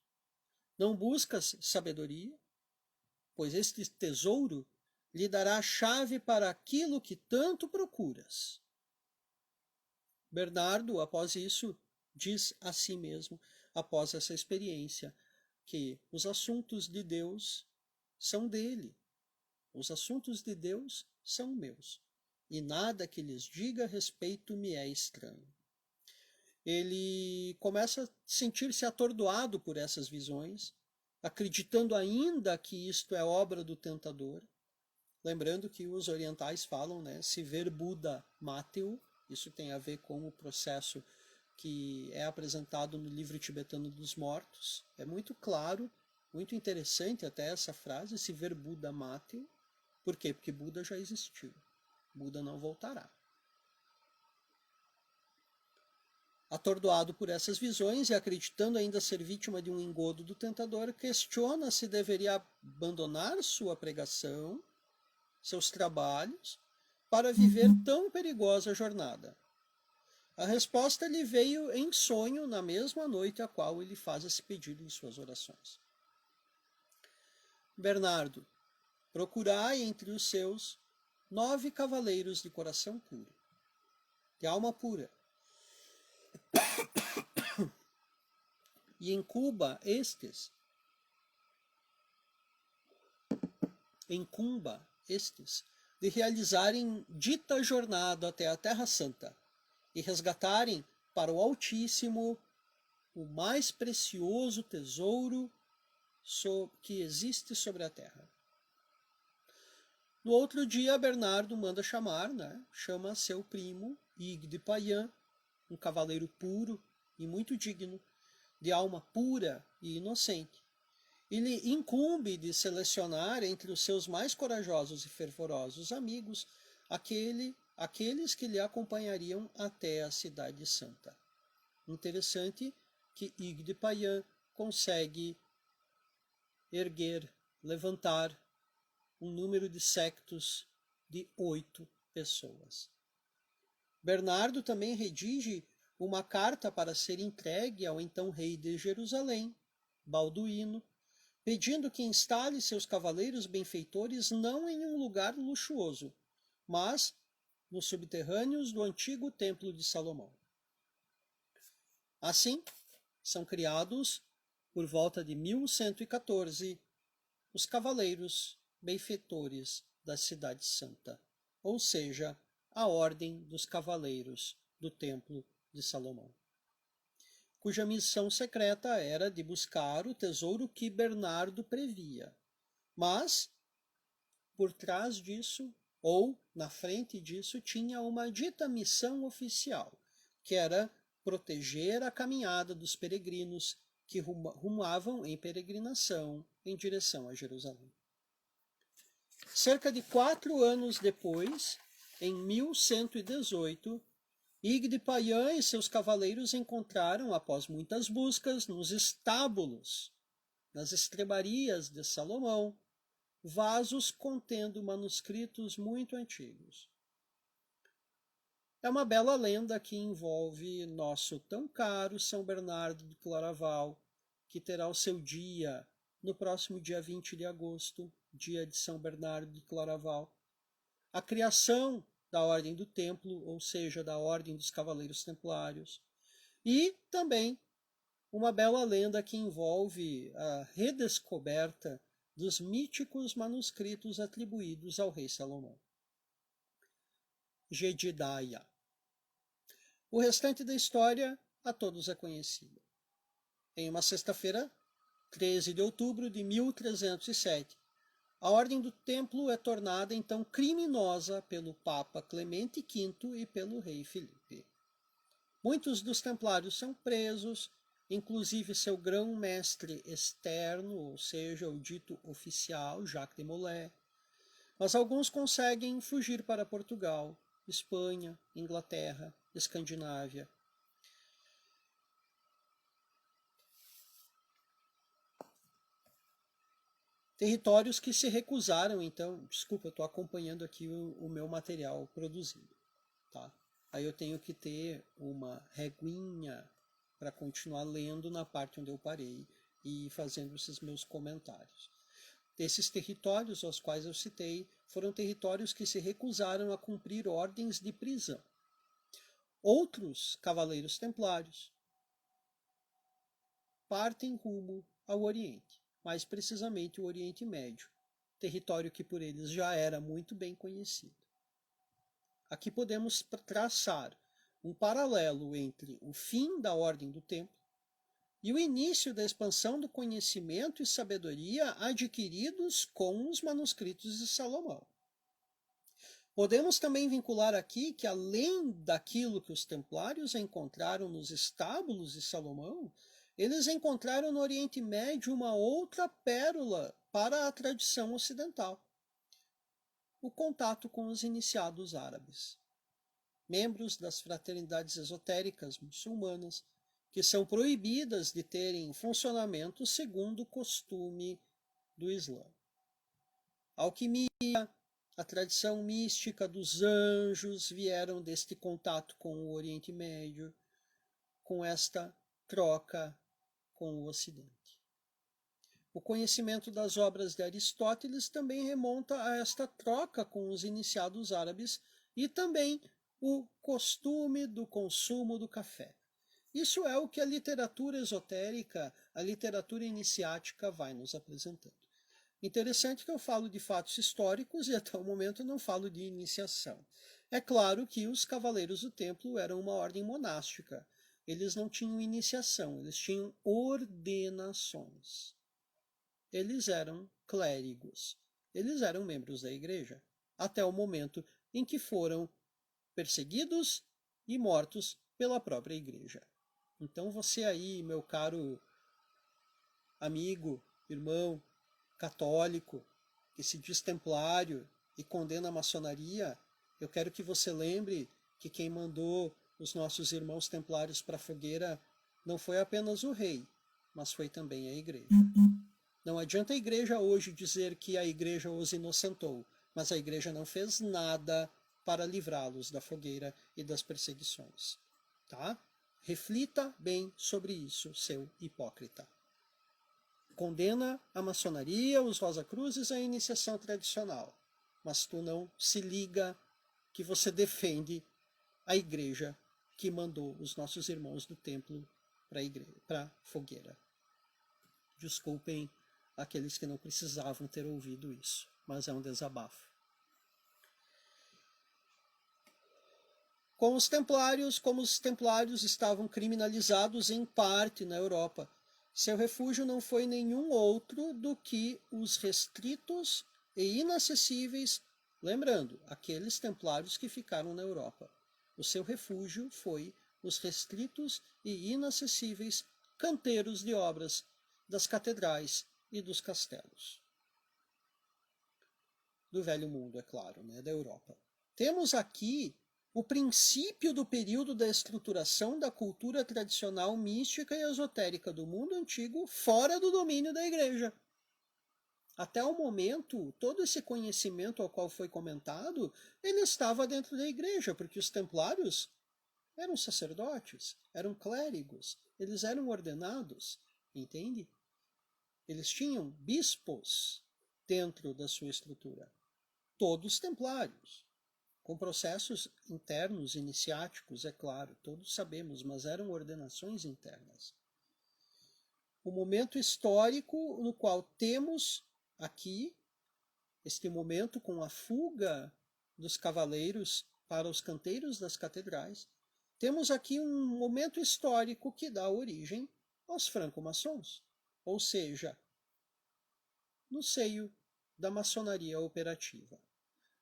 Não buscas sabedoria? Pois este tesouro lhe dará a chave para aquilo que tanto procuras. Bernardo, após isso, diz a si mesmo, após essa experiência, que os assuntos de Deus são dele, os assuntos de Deus são meus, e nada que lhes diga respeito me é estranho. Ele começa a sentir-se atordoado por essas visões, acreditando ainda que isto é obra do tentador. Lembrando que os orientais falam, né, se ver Buda, mate-o. Isso tem a ver com o processo que é apresentado no livro tibetano dos mortos. É muito claro, muito interessante até essa frase, se ver Buda, mate-o. Por quê? Porque Buda já existiu. Buda não voltará. Atordoado por essas visões e acreditando ainda ser vítima de um engodo do tentador, questiona se deveria abandonar sua pregação, seus trabalhos, para viver tão perigosa jornada. A resposta lhe veio em sonho na mesma noite a qual ele faz esse pedido em suas orações. Bernardo, procurai entre os seus 9 cavaleiros de coração puro, de alma pura, e incumba estes de realizarem dita jornada até a Terra Santa e resgatarem para o Altíssimo o mais precioso tesouro que existe sobre a Terra. No outro dia, Bernardo manda chamar, chama seu primo, Hugues de Payan, um cavaleiro puro e muito digno, de alma pura e inocente. Ele incumbe de selecionar entre os seus mais corajosos e fervorosos amigos aqueles que lhe acompanhariam até a Cidade Santa. Interessante que Hugues de Payan consegue levantar um número de séquitos de 8 pessoas. Bernardo também redige uma carta para ser entregue ao então rei de Jerusalém, Balduíno, pedindo que instale seus cavaleiros benfeitores não em um lugar luxuoso, mas nos subterrâneos do antigo Templo de Salomão. Assim, são criados, por volta de 1114, os cavaleiros benfeitores da Cidade Santa, ou seja, a Ordem dos Cavaleiros do Templo de Salomão, cuja missão secreta era de buscar o tesouro que Bernardo previa. Mas, por trás disso, ou na frente disso, tinha uma dita missão oficial, que era proteger a caminhada dos peregrinos que rumavam em peregrinação em direção a Jerusalém. Cerca de 4 anos depois, em 1118, Hugues de Payens e seus cavaleiros encontraram, após muitas buscas, nos estábulos, nas estrebarias de Salomão, vasos contendo manuscritos muito antigos. É uma bela lenda que envolve nosso tão caro São Bernardo de Claraval, que terá o seu dia no próximo dia 20 de agosto, dia de São Bernardo de Claraval. A criação da Ordem do Templo, ou seja, da Ordem dos Cavaleiros Templários. E também uma bela lenda que envolve a redescoberta dos míticos manuscritos atribuídos ao rei Salomão. Jedidiah. O restante da história a todos é conhecido. Em uma sexta-feira, 13 de outubro de 1307, a Ordem do Templo é tornada então criminosa pelo Papa Clemente V e pelo rei Filipe. Muitos dos templários são presos, inclusive seu grão-mestre externo, ou seja, o dito oficial, Jacques de Molay, mas alguns conseguem fugir para Portugal, Espanha, Inglaterra, Escandinávia. Territórios que se recusaram, então, desculpa, eu estou acompanhando aqui o meu material produzido, tá? Aí eu tenho que ter uma reguinha para continuar lendo na parte onde eu parei e fazendo esses meus comentários. Esses territórios aos quais eu citei foram territórios que se recusaram a cumprir ordens de prisão. Outros cavaleiros templários partem rumo ao Oriente, mais precisamente o Oriente Médio, território que por eles já era muito bem conhecido. Aqui podemos traçar um paralelo entre o fim da Ordem do Templo e o início da expansão do conhecimento e sabedoria adquiridos com os manuscritos de Salomão. Podemos também vincular aqui que, além daquilo que os templários encontraram nos estábulos de Salomão, eles encontraram no Oriente Médio uma outra pérola para a tradição ocidental: o contato com os iniciados árabes, membros das fraternidades esotéricas muçulmanas, que são proibidas de terem funcionamento segundo o costume do Islã. A alquimia, a tradição mística dos anjos vieram deste contato com o Oriente Médio, com esta troca com o Ocidente. O conhecimento das obras de Aristóteles também remonta a esta troca com os iniciados árabes e também o costume do consumo do café. Isso é o que a literatura esotérica, a literatura iniciática vai nos apresentando. Interessante que eu falo de fatos históricos e até o momento não falo de iniciação. É claro que os Cavaleiros do Templo eram uma ordem monástica. Eles não tinham iniciação, eles tinham ordenações. Eles eram clérigos. Eles eram membros da igreja, até o momento em que foram perseguidos e mortos pela própria igreja. Então você aí, meu caro amigo, irmão, católico, que se diz templário e condena a maçonaria, eu quero que você lembre que quem mandou os nossos irmãos templários para a fogueira não foi apenas o rei, mas foi também a igreja. Não adianta a igreja hoje dizer que a igreja os inocentou, mas a igreja não fez nada para livrá-los da fogueira e das perseguições. Tá? Reflita bem sobre isso, seu hipócrita. Condena a maçonaria, os Rosa-Cruzes, a iniciação tradicional, mas tu não se liga que você defende a igreja que mandou os nossos irmãos do templo para a fogueira. Desculpem aqueles que não precisavam ter ouvido isso, mas é um desabafo. Como os templários estavam criminalizados em parte na Europa, seu refúgio não foi nenhum outro do que os restritos e inacessíveis, lembrando, aqueles templários que ficaram na Europa. O seu refúgio foi os restritos e inacessíveis canteiros de obras das catedrais e dos castelos. Do Velho Mundo, é claro, né, da Europa. Temos aqui o princípio do período da estruturação da cultura tradicional mística e esotérica do mundo antigo fora do domínio da Igreja. Até o momento, todo esse conhecimento ao qual foi comentado, ele estava dentro da Igreja, porque os templários eram sacerdotes, eram clérigos, eles eram ordenados, entende? Eles tinham bispos dentro da sua estrutura. Todos templários, com processos internos, iniciáticos, é claro, todos sabemos, mas eram ordenações internas. O momento histórico no qual temos aqui, este momento com a fuga dos cavaleiros para os canteiros das catedrais, temos aqui um momento histórico que dá origem aos franco-maçons, ou seja, no seio da maçonaria operativa.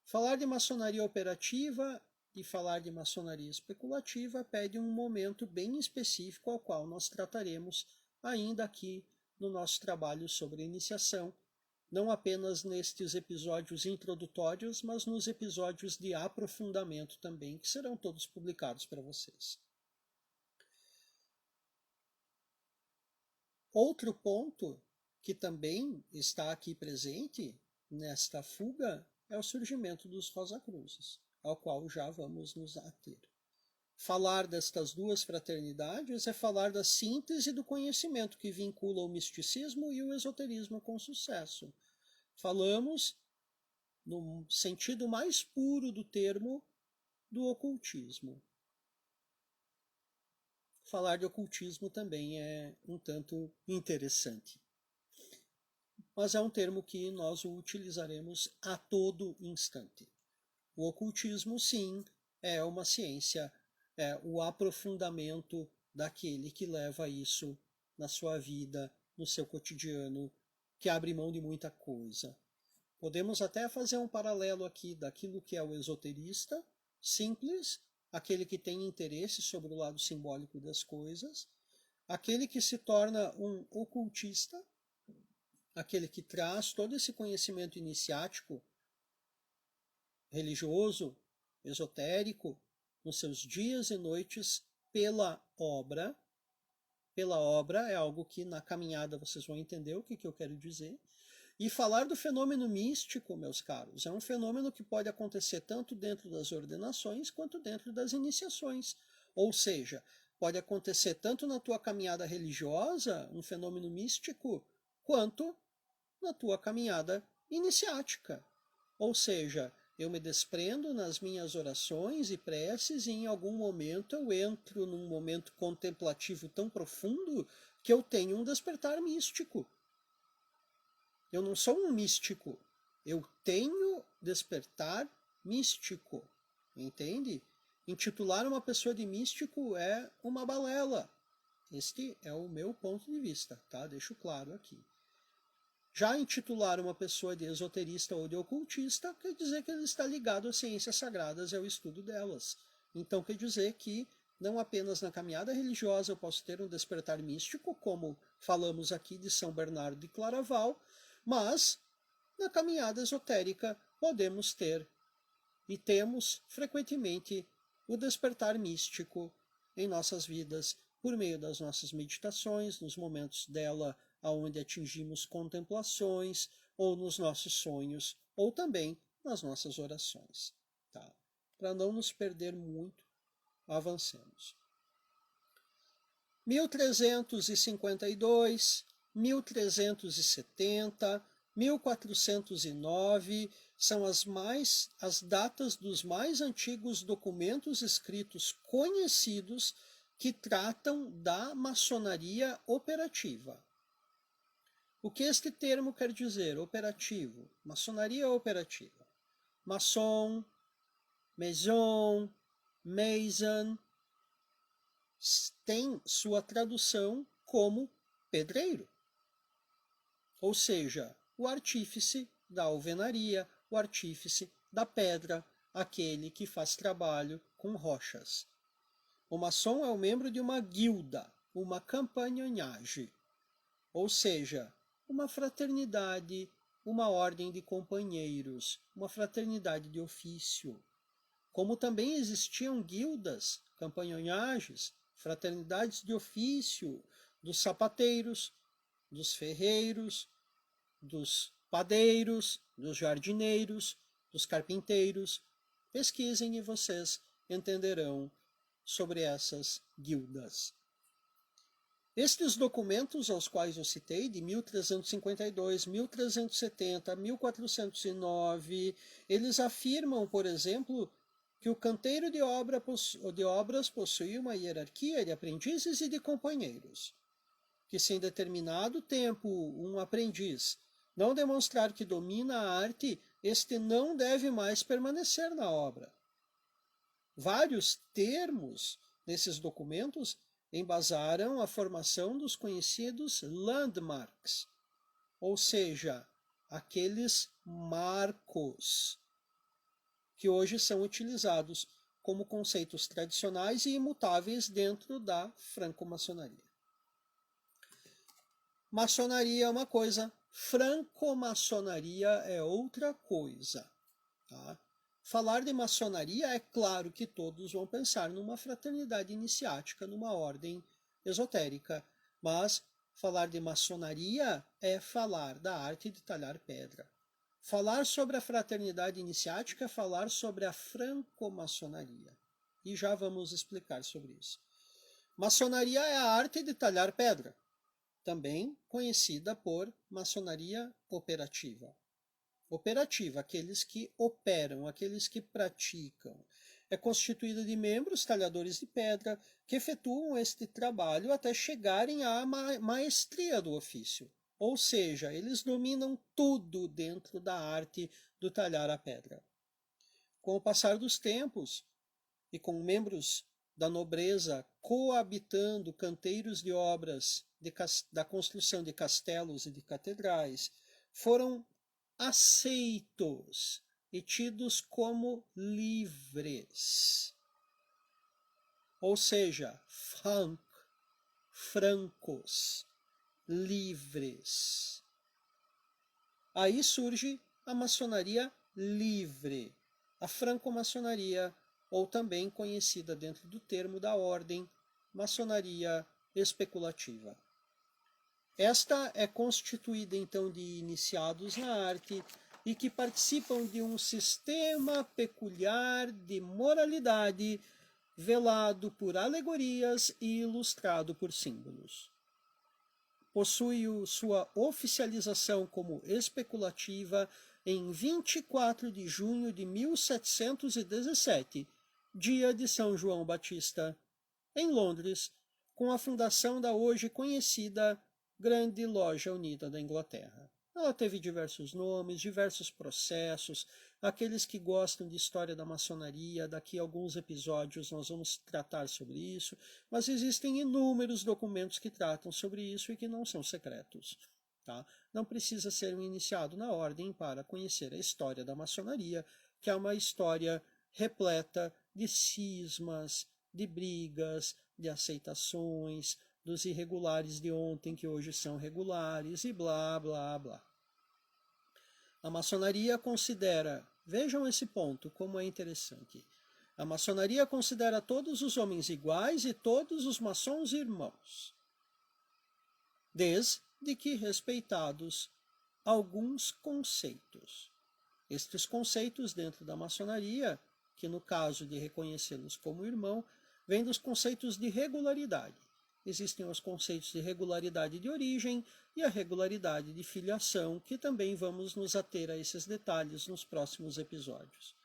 Falar de maçonaria operativa e falar de maçonaria especulativa pede um momento bem específico ao qual nós trataremos ainda aqui no nosso trabalho sobre iniciação, não apenas nestes episódios introdutórios, mas nos episódios de aprofundamento também, que serão todos publicados para vocês. Outro ponto que também está aqui presente nesta fuga é o surgimento dos Rosacruzes, ao qual já vamos nos ater. Falar destas duas fraternidades é falar da síntese do conhecimento que vincula o misticismo e o esoterismo com sucesso. Falamos, no sentido mais puro do termo, do ocultismo. Falar de ocultismo também é um tanto interessante. Mas é um termo que nós o utilizaremos a todo instante. O ocultismo, sim, é uma ciência, é o aprofundamento daquele que leva isso na sua vida, no seu cotidiano, que abre mão de muita coisa. Podemos até fazer um paralelo aqui daquilo que é o esoterista, simples, aquele que tem interesse sobre o lado simbólico das coisas, aquele que se torna um ocultista, aquele que traz todo esse conhecimento iniciático, religioso, esotérico, nos seus dias e noites pela obra. Pela obra é algo que na caminhada vocês vão entender o que eu quero dizer. E falar do fenômeno místico, meus caros, é um fenômeno que pode acontecer tanto dentro das ordenações quanto dentro das iniciações. Ou seja, pode acontecer tanto na tua caminhada religiosa, um fenômeno místico, quanto na tua caminhada iniciática. Ou seja, eu me desprendo nas minhas orações e preces e em algum momento eu entro num momento contemplativo tão profundo que eu tenho um despertar místico. Eu não sou um místico, eu tenho despertar místico, entende? Intitular uma pessoa de místico é uma balela. Este é o meu ponto de vista, tá? Deixo claro aqui. Já intitular uma pessoa de esoterista ou de ocultista quer dizer que ele está ligado às ciências sagradas e ao estudo delas. Então quer dizer que não apenas na caminhada religiosa eu posso ter um despertar místico, como falamos aqui de São Bernardo de Claraval, mas na caminhada esotérica podemos ter e temos frequentemente o despertar místico em nossas vidas por meio das nossas meditações, nos momentos dela onde atingimos contemplações, ou nos nossos sonhos, ou também nas nossas orações. Tá? Para não nos perder muito, avancemos. 1352, 1370, 1409 são as datas dos mais antigos documentos escritos conhecidos que tratam da maçonaria operativa. O que este termo quer dizer? Operativo. Maçonaria operativa. Maçom, maison, mason, tem sua tradução como pedreiro. Ou seja, o artífice da alvenaria, o artífice da pedra, aquele que faz trabalho com rochas. O maçom é um membro de uma guilda. uma campanhonhagem, ou seja, uma fraternidade, uma ordem de companheiros, uma fraternidade de ofício. Como também existiam guildas, campanhonagens, fraternidades de ofício dos sapateiros, dos ferreiros, dos padeiros, dos jardineiros, dos carpinteiros. Pesquisem e vocês entenderão sobre essas guildas. Estes documentos aos quais eu citei, de 1352, 1370, 1409, eles afirmam, por exemplo, que o canteiro de obras possui uma hierarquia de aprendizes e de companheiros, que se em determinado tempo um aprendiz não demonstrar que domina a arte, este não deve mais permanecer na obra. Vários termos nesses documentos embasaram a formação dos conhecidos landmarks, ou seja, aqueles marcos que hoje são utilizados como conceitos tradicionais e imutáveis dentro da franco-maçonaria. Maçonaria é uma coisa, franco-maçonaria é outra coisa. Tá? Falar de maçonaria, é claro que todos vão pensar numa fraternidade iniciática, numa ordem esotérica, mas falar de maçonaria é falar da arte de talhar pedra. Falar sobre a fraternidade iniciática é falar sobre a franco-maçonaria. E já vamos explicar sobre isso. Maçonaria é a arte de talhar pedra, também conhecida por maçonaria operativa. Operativa, aqueles que operam, aqueles que praticam. É constituída de membros talhadores de pedra que efetuam este trabalho até chegarem à maestria do ofício. Ou seja, eles dominam tudo dentro da arte do talhar a pedra. Com o passar dos tempos e com membros da nobreza coabitando canteiros de obras da construção de castelos e de catedrais, foram aceitos e tidos como livres. Ou seja, francos, livres. Aí surge a maçonaria livre, a franco-maçonaria, ou também conhecida dentro do termo da ordem, maçonaria especulativa. Esta é constituída então de iniciados na arte e que participam de um sistema peculiar de moralidade velado por alegorias e ilustrado por símbolos. Possui sua oficialização como especulativa em 24 de junho de 1717, dia de São João Batista, em Londres, com a fundação da hoje conhecida Grande Loja Unida da Inglaterra. Ela teve diversos nomes, diversos processos. Aqueles que gostam de história da maçonaria, daqui a alguns episódios nós vamos tratar sobre isso, mas existem inúmeros documentos que tratam sobre isso e que não são secretos. Tá? Não precisa ser um iniciado na ordem para conhecer a história da maçonaria, que é uma história repleta de cismas, de brigas, de aceitações, dos irregulares de ontem que hoje são regulares e blá, blá, blá. A maçonaria considera, vejam esse ponto, como é interessante. A maçonaria considera todos os homens iguais e todos os maçons irmãos, desde que respeitados alguns conceitos. Estes conceitos dentro da maçonaria, que no caso de reconhecê-los como irmão, vêm dos conceitos de regularidade. Existem os conceitos de regularidade de origem e a regularidade de filiação, que também vamos nos ater a esses detalhes nos próximos episódios.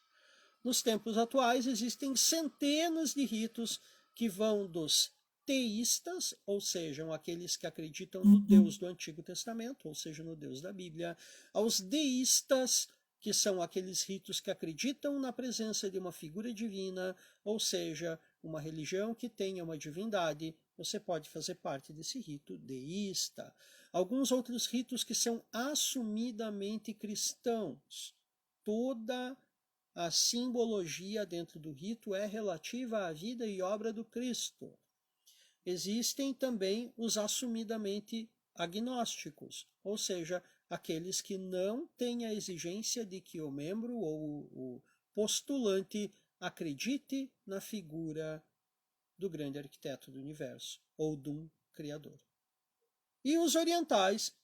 Nos tempos atuais existem centenas de ritos que vão dos teístas, ou seja, aqueles que acreditam no Deus do Antigo Testamento, ou seja, no Deus da Bíblia, aos deístas, que são aqueles ritos que acreditam na presença de uma figura divina, ou seja, uma religião que tenha uma divindade. Você pode fazer parte desse rito deísta. Alguns outros ritos que são assumidamente cristãos. Toda a simbologia dentro do rito é relativa à vida e obra do Cristo. existem também os assumidamente agnósticos, ou seja, aqueles que não têm a exigência de que o membro ou o postulante acredite na figura do grande arquiteto do universo ou de um criador. E os orientais,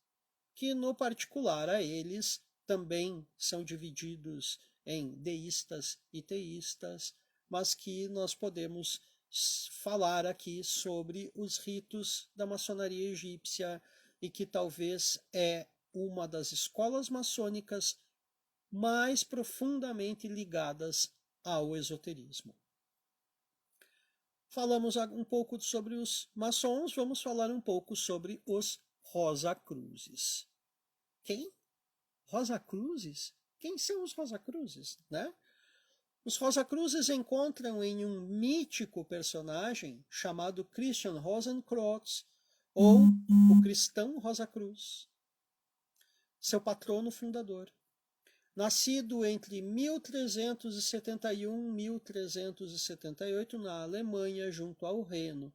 que no particular a eles também são divididos em deístas e teístas, mas que nós podemos falar aqui sobre os ritos da maçonaria egípcia e que talvez é uma das escolas maçônicas mais profundamente ligadas ao esoterismo. Falamos um pouco sobre os maçons, vamos falar um pouco sobre os Rosacruzes. Quem? Rosacruzes? Quem são os Rosacruzes, né? Os Rosacruzes encontram em um mítico personagem chamado Christian Rosenkreuz, ou o cristão Rosacruz, seu patrono fundador. Nascido entre 1371 e 1378 na Alemanha, junto ao Reno,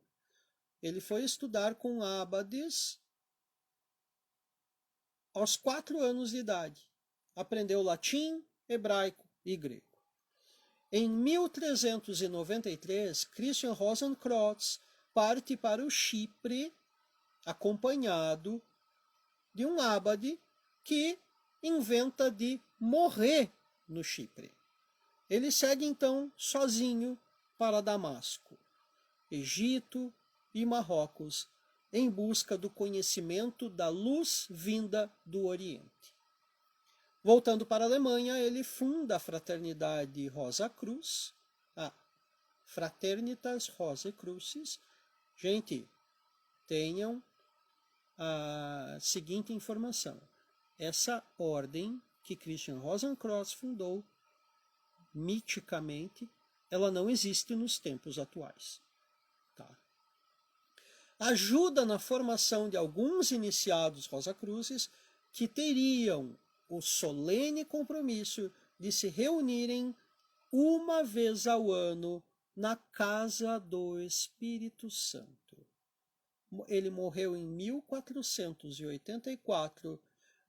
ele foi estudar com abades aos 4 anos de idade. Aprendeu latim, hebraico e grego. Em 1393, Christian Rosenkreuz parte para o Chipre, acompanhado de um abade que inventa de morrer no Chipre. Ele segue então sozinho para Damasco, Egito e Marrocos, em busca do conhecimento da luz vinda do Oriente. Voltando para a Alemanha, ele funda a Fraternidade Rosa Cruz, a Fraternitas Rosae Crucis. Gente, tenham a seguinte informação. Essa ordem que Christian Rosenkreuz fundou, miticamente, ela não existe nos tempos atuais. Tá? Ajuda na formação de alguns iniciados Rosacruzes que teriam o solene compromisso de se reunirem uma vez ao ano na Casa do Espírito Santo. Ele morreu em 1484.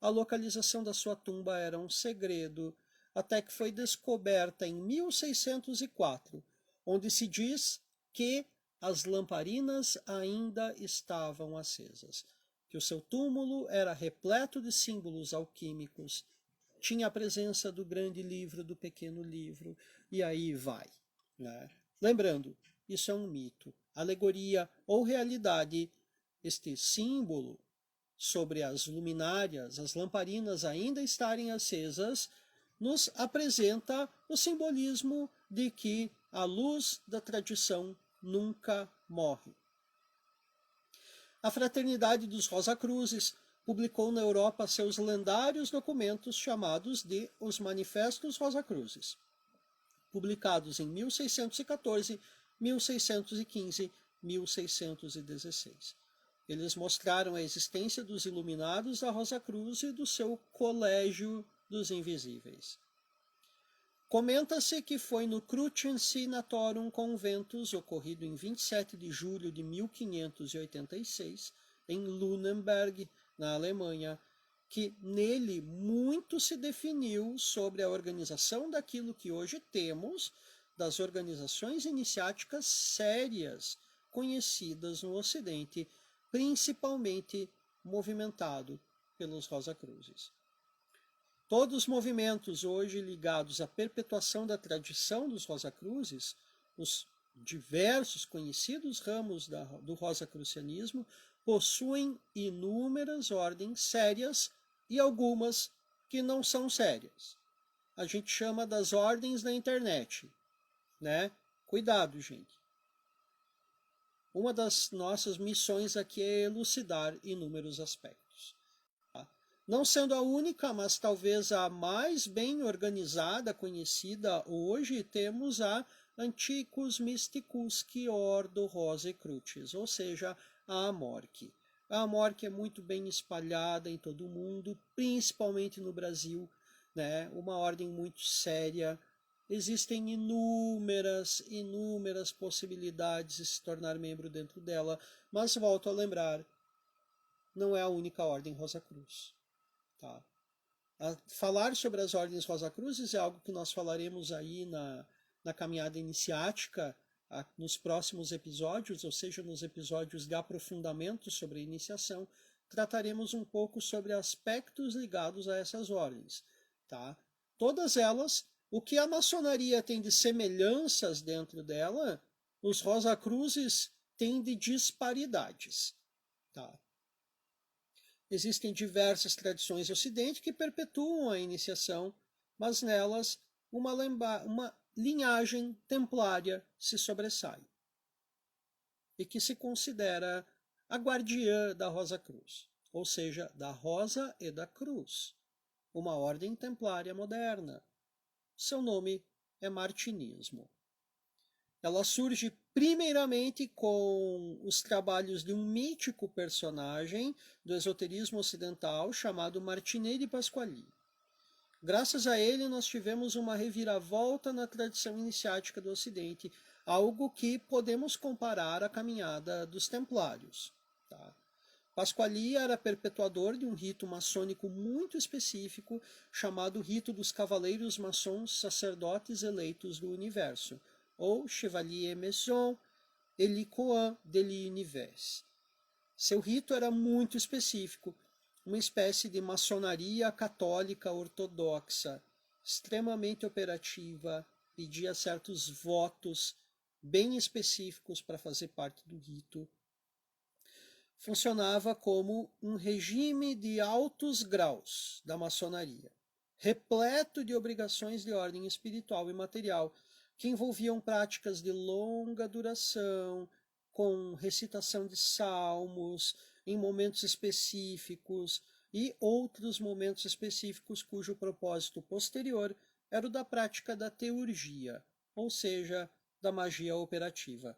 A localização da sua tumba era um segredo, até que foi descoberta em 1604, onde se diz que as lamparinas ainda estavam acesas, que o seu túmulo era repleto de símbolos alquímicos, tinha a presença do grande livro, do pequeno livro, e aí vai. Né? Lembrando, isso é um mito, alegoria ou realidade. Este símbolo sobre as luminárias, as lamparinas ainda estarem acesas, nos apresenta o simbolismo de que a luz da tradição nunca morre. A Fraternidade dos Rosacruzes publicou na Europa seus lendários documentos chamados de Os Manifestos Rosacruzes, publicados em 1614, 1615, 1616. Eles mostraram a existência dos iluminados da Rosa Cruz e do seu Colégio dos Invisíveis. Comenta-se que foi no Crucian Signatorum Conventus, ocorrido em 27 de julho de 1586, em Lüneburg, na Alemanha, que nele muito se definiu sobre a organização daquilo que hoje temos das organizações iniciáticas sérias conhecidas no Ocidente, principalmente movimentado pelos Rosacruzes. Todos os movimentos hoje ligados à perpetuação da tradição dos Rosacruzes, os diversos conhecidos ramos do Rosacrucianismo, possuem inúmeras ordens sérias e algumas que não são sérias. A gente chama das ordens da internet, né? Cuidado, gente. Uma das nossas missões aqui é elucidar inúmeros aspectos. Tá? Não sendo a única, mas talvez a mais bem organizada, conhecida hoje, temos a Antiquus Mysticusque Ordo Rosae Crucis, ou seja, a Amorque. A Amorque é muito bem espalhada em todo o mundo, principalmente no Brasil, né? Uma ordem muito séria, existem inúmeras possibilidades de se tornar membro dentro dela, mas volto a lembrar, não é a única ordem Rosa Cruz. Tá? Falar sobre as ordens Rosa Cruzes é algo que nós falaremos aí na caminhada iniciática nos próximos episódios, ou seja, nos episódios de aprofundamento sobre a iniciação, trataremos um pouco sobre aspectos ligados a essas ordens. Tá? Todas elas, o que a maçonaria tem de semelhanças dentro dela, os Rosa Cruzes têm de disparidades. Tá? Existem diversas tradições no Ocidente que perpetuam a iniciação, mas nelas uma linhagem templária se sobressai e que se considera a guardiã da Rosa Cruz, ou seja, da Rosa e da Cruz, uma ordem templária moderna. Seu nome é Martinismo. Ela surge primeiramente com os trabalhos de um mítico personagem do esoterismo ocidental chamado Martinet de Pasquali. Graças a ele, nós tivemos uma reviravolta na tradição iniciática do Ocidente, algo que podemos comparar à caminhada dos Templários. Tá? Pasquali era perpetuador de um rito maçônico muito específico, chamado Rito dos Cavaleiros Maçons Sacerdotes Eleitos do Universo, ou Chevalier Maison Helicoin de l'Univers. Seu rito era muito específico, uma espécie de maçonaria católica ortodoxa, extremamente operativa, pedia certos votos bem específicos para fazer parte do rito. Funcionava como um regime de altos graus da maçonaria, repleto de obrigações de ordem espiritual e material, que envolviam práticas de longa duração, com recitação de salmos, em momentos específicos, e outros momentos específicos cujo propósito posterior era o da prática da teurgia, ou seja, da magia operativa,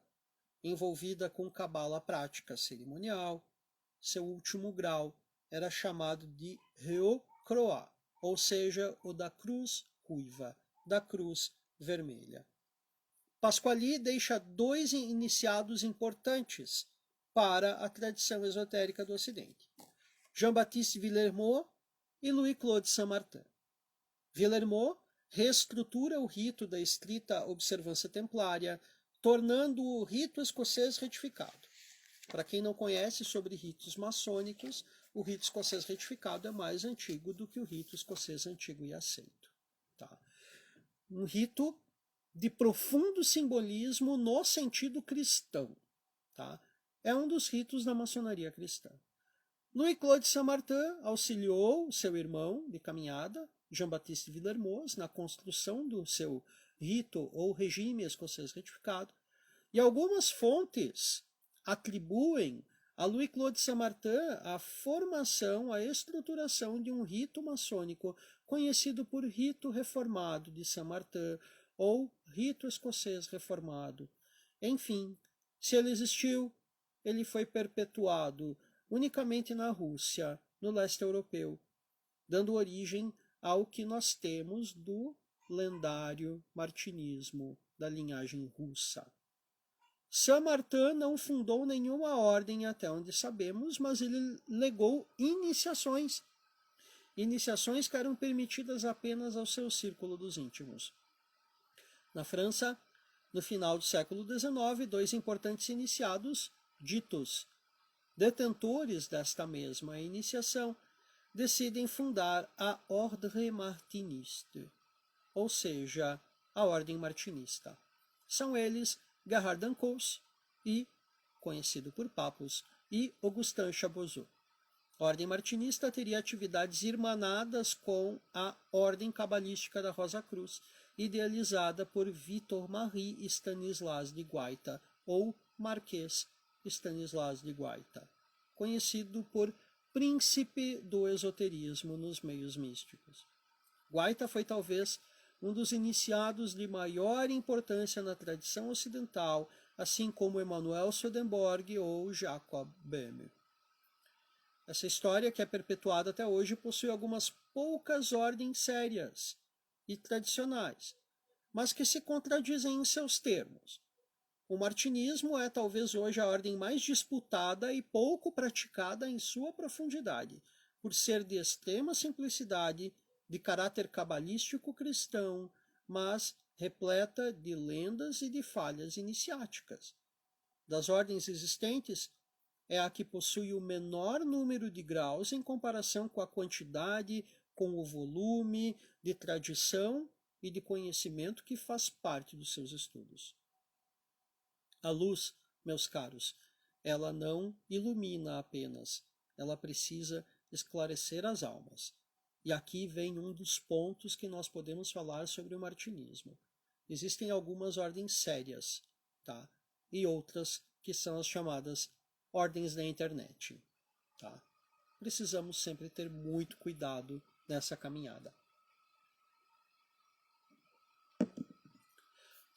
envolvida com cabala prática cerimonial. Seu último grau era chamado de Reo Croix, ou seja, o da cruz ruiva, da cruz vermelha. Pasquali deixa dois iniciados importantes para a tradição esotérica do Ocidente: Jean-Baptiste Villermoz e Louis-Claude Saint-Martin. Villermoz reestrutura o rito da estrita observância templária, tornando o rito escocês retificado. Para quem não conhece sobre ritos maçônicos, o rito escocês retificado é mais antigo do que o rito escocês antigo e aceito. Tá? Um rito de profundo simbolismo no sentido cristão. Tá? É um dos ritos da maçonaria cristã. Louis-Claude Saint-Martin auxiliou seu irmão de caminhada, Jean-Baptiste Villermoz, na construção do seu rito ou regime escocês retificado, e algumas fontes atribuem a Louis-Claude Saint-Martin a formação, a estruturação de um rito maçônico conhecido por rito reformado de Saint-Martin ou rito escocês reformado. Enfim, se ele existiu, ele foi perpetuado unicamente na Rússia, no leste europeu, dando origem ao que nós temos do lendário martinismo da linhagem russa. Saint-Martin não fundou nenhuma ordem até onde sabemos, mas ele legou iniciações que eram permitidas apenas ao seu círculo dos íntimos. Na França, no final do século XIX, dois importantes iniciados, ditos detentores desta mesma iniciação, decidem fundar a Ordre Martiniste, ou seja, a Ordem Martinista. São eles Gerhard Dancos e, conhecido por Papus, e Augustin Chabozeau. A Ordem Martinista teria atividades irmanadas com a Ordem Cabalística da Rosa Cruz, idealizada por Victor-Marie Stanislas de Guaita, ou Marquês Stanislas de Guaita, conhecido por príncipe do esoterismo nos meios místicos. Guaita foi talvez um dos iniciados de maior importância na tradição ocidental, assim como Emanuel Swedenborg ou Jacob Böhme. Essa história, que é perpetuada até hoje, possui algumas poucas ordens sérias e tradicionais, mas que se contradizem em seus termos. O martinismo é talvez hoje a ordem mais disputada e pouco praticada em sua profundidade, por ser de extrema simplicidade, de caráter cabalístico cristão, mas repleta de lendas e de falhas iniciáticas. Das ordens existentes, é a que possui o menor número de graus em comparação com a quantidade, com o volume de tradição e de conhecimento que faz parte dos seus estudos. A luz, meus caros, ela não ilumina apenas, ela precisa esclarecer as almas. E aqui vem um dos pontos que nós podemos falar sobre o martinismo. Existem algumas ordens sérias, tá? E outras que são as chamadas ordens da internet, tá? Precisamos sempre ter muito cuidado nessa caminhada.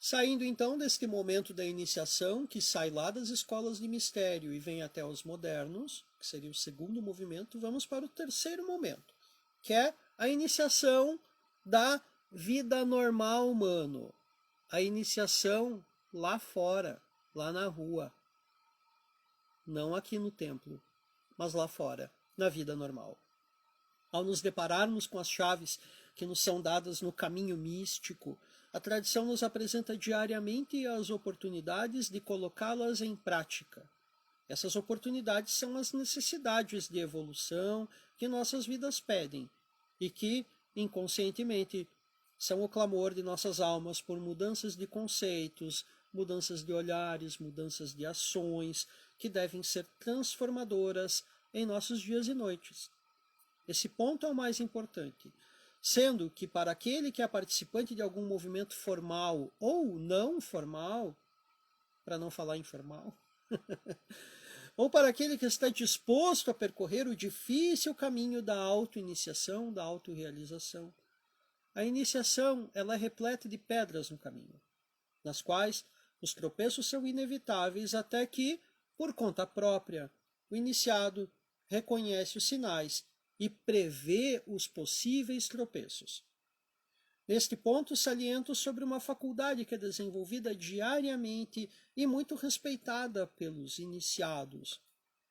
Saindo então deste momento da iniciação, que sai lá das escolas de mistério e vem até os modernos, que seria o segundo movimento, vamos para o terceiro momento, que é a iniciação da vida normal, humano. A iniciação lá fora, lá na rua. Não aqui no templo, mas lá fora, na vida normal. Ao nos depararmos com as chaves que nos são dadas no caminho místico, a tradição nos apresenta diariamente as oportunidades de colocá-las em prática. Essas oportunidades são as necessidades de evolução que nossas vidas pedem e que, inconscientemente, são o clamor de nossas almas por mudanças de conceitos, mudanças de olhares, mudanças de ações que devem ser transformadoras em nossos dias e noites. Esse ponto é o mais importante, sendo que para aquele que é participante de algum movimento formal ou não formal, para não falar informal, ou para aquele que está disposto a percorrer o difícil caminho da auto-iniciação, da autorrealização, a iniciação ela é repleta de pedras no caminho, nas quais os tropeços são inevitáveis até que, por conta própria, o iniciado reconhece os sinais e prevê os possíveis tropeços. Neste ponto, saliento sobre uma faculdade que é desenvolvida diariamente e muito respeitada pelos iniciados,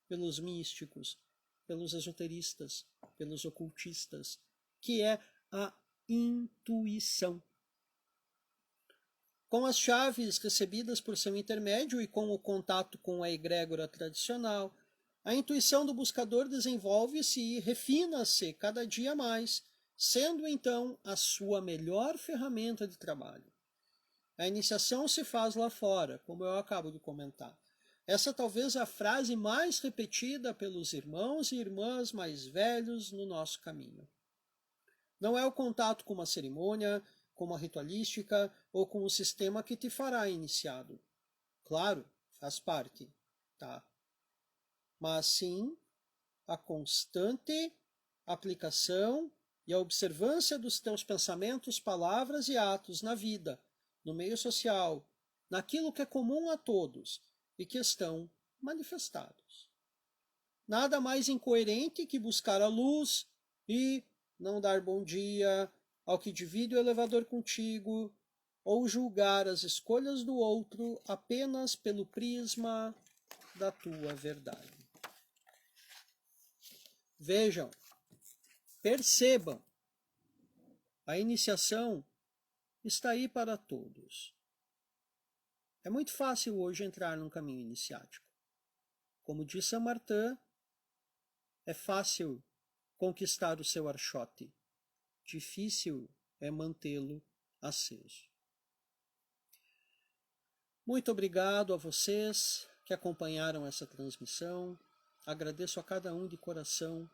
pelos místicos, pelos esoteristas, pelos ocultistas, que é a intuição. Com as chaves recebidas por seu intermédio e com o contato com a egrégora tradicional, a intuição do buscador desenvolve-se e refina-se cada dia mais, sendo então a sua melhor ferramenta de trabalho. A iniciação se faz lá fora, como eu acabo de comentar. Essa talvez é a frase mais repetida pelos irmãos e irmãs mais velhos no nosso caminho. Não é o contato com uma cerimônia, com uma ritualística ou com um sistema que te fará iniciado. Claro, faz parte, tá? Mas sim a constante aplicação e a observância dos teus pensamentos, palavras e atos na vida, no meio social, naquilo que é comum a todos e que estão manifestados. Nada mais incoerente que buscar a luz e não dar bom dia ao que divide o elevador contigo, ou julgar as escolhas do outro apenas pelo prisma da tua verdade. Vejam, percebam, a iniciação está aí para todos. É muito fácil hoje entrar num caminho iniciático. Como disse Saint Martin, é fácil conquistar o seu archote. Difícil é mantê-lo aceso. Muito obrigado a vocês que acompanharam essa transmissão. Agradeço a cada um de coração.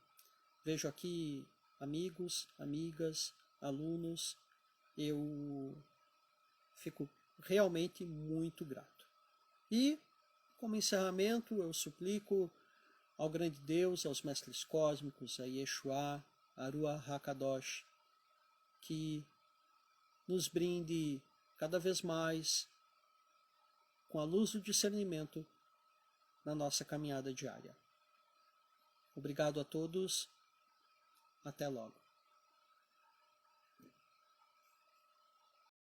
Vejo aqui amigos, amigas, alunos. Eu fico realmente muito grato. E, como encerramento, eu suplico ao grande Deus, aos mestres cósmicos, a Yeshua, a Ruach HaKadosh, que nos brinde cada vez mais com a luz do discernimento na nossa caminhada diária. Obrigado a todos. Até logo.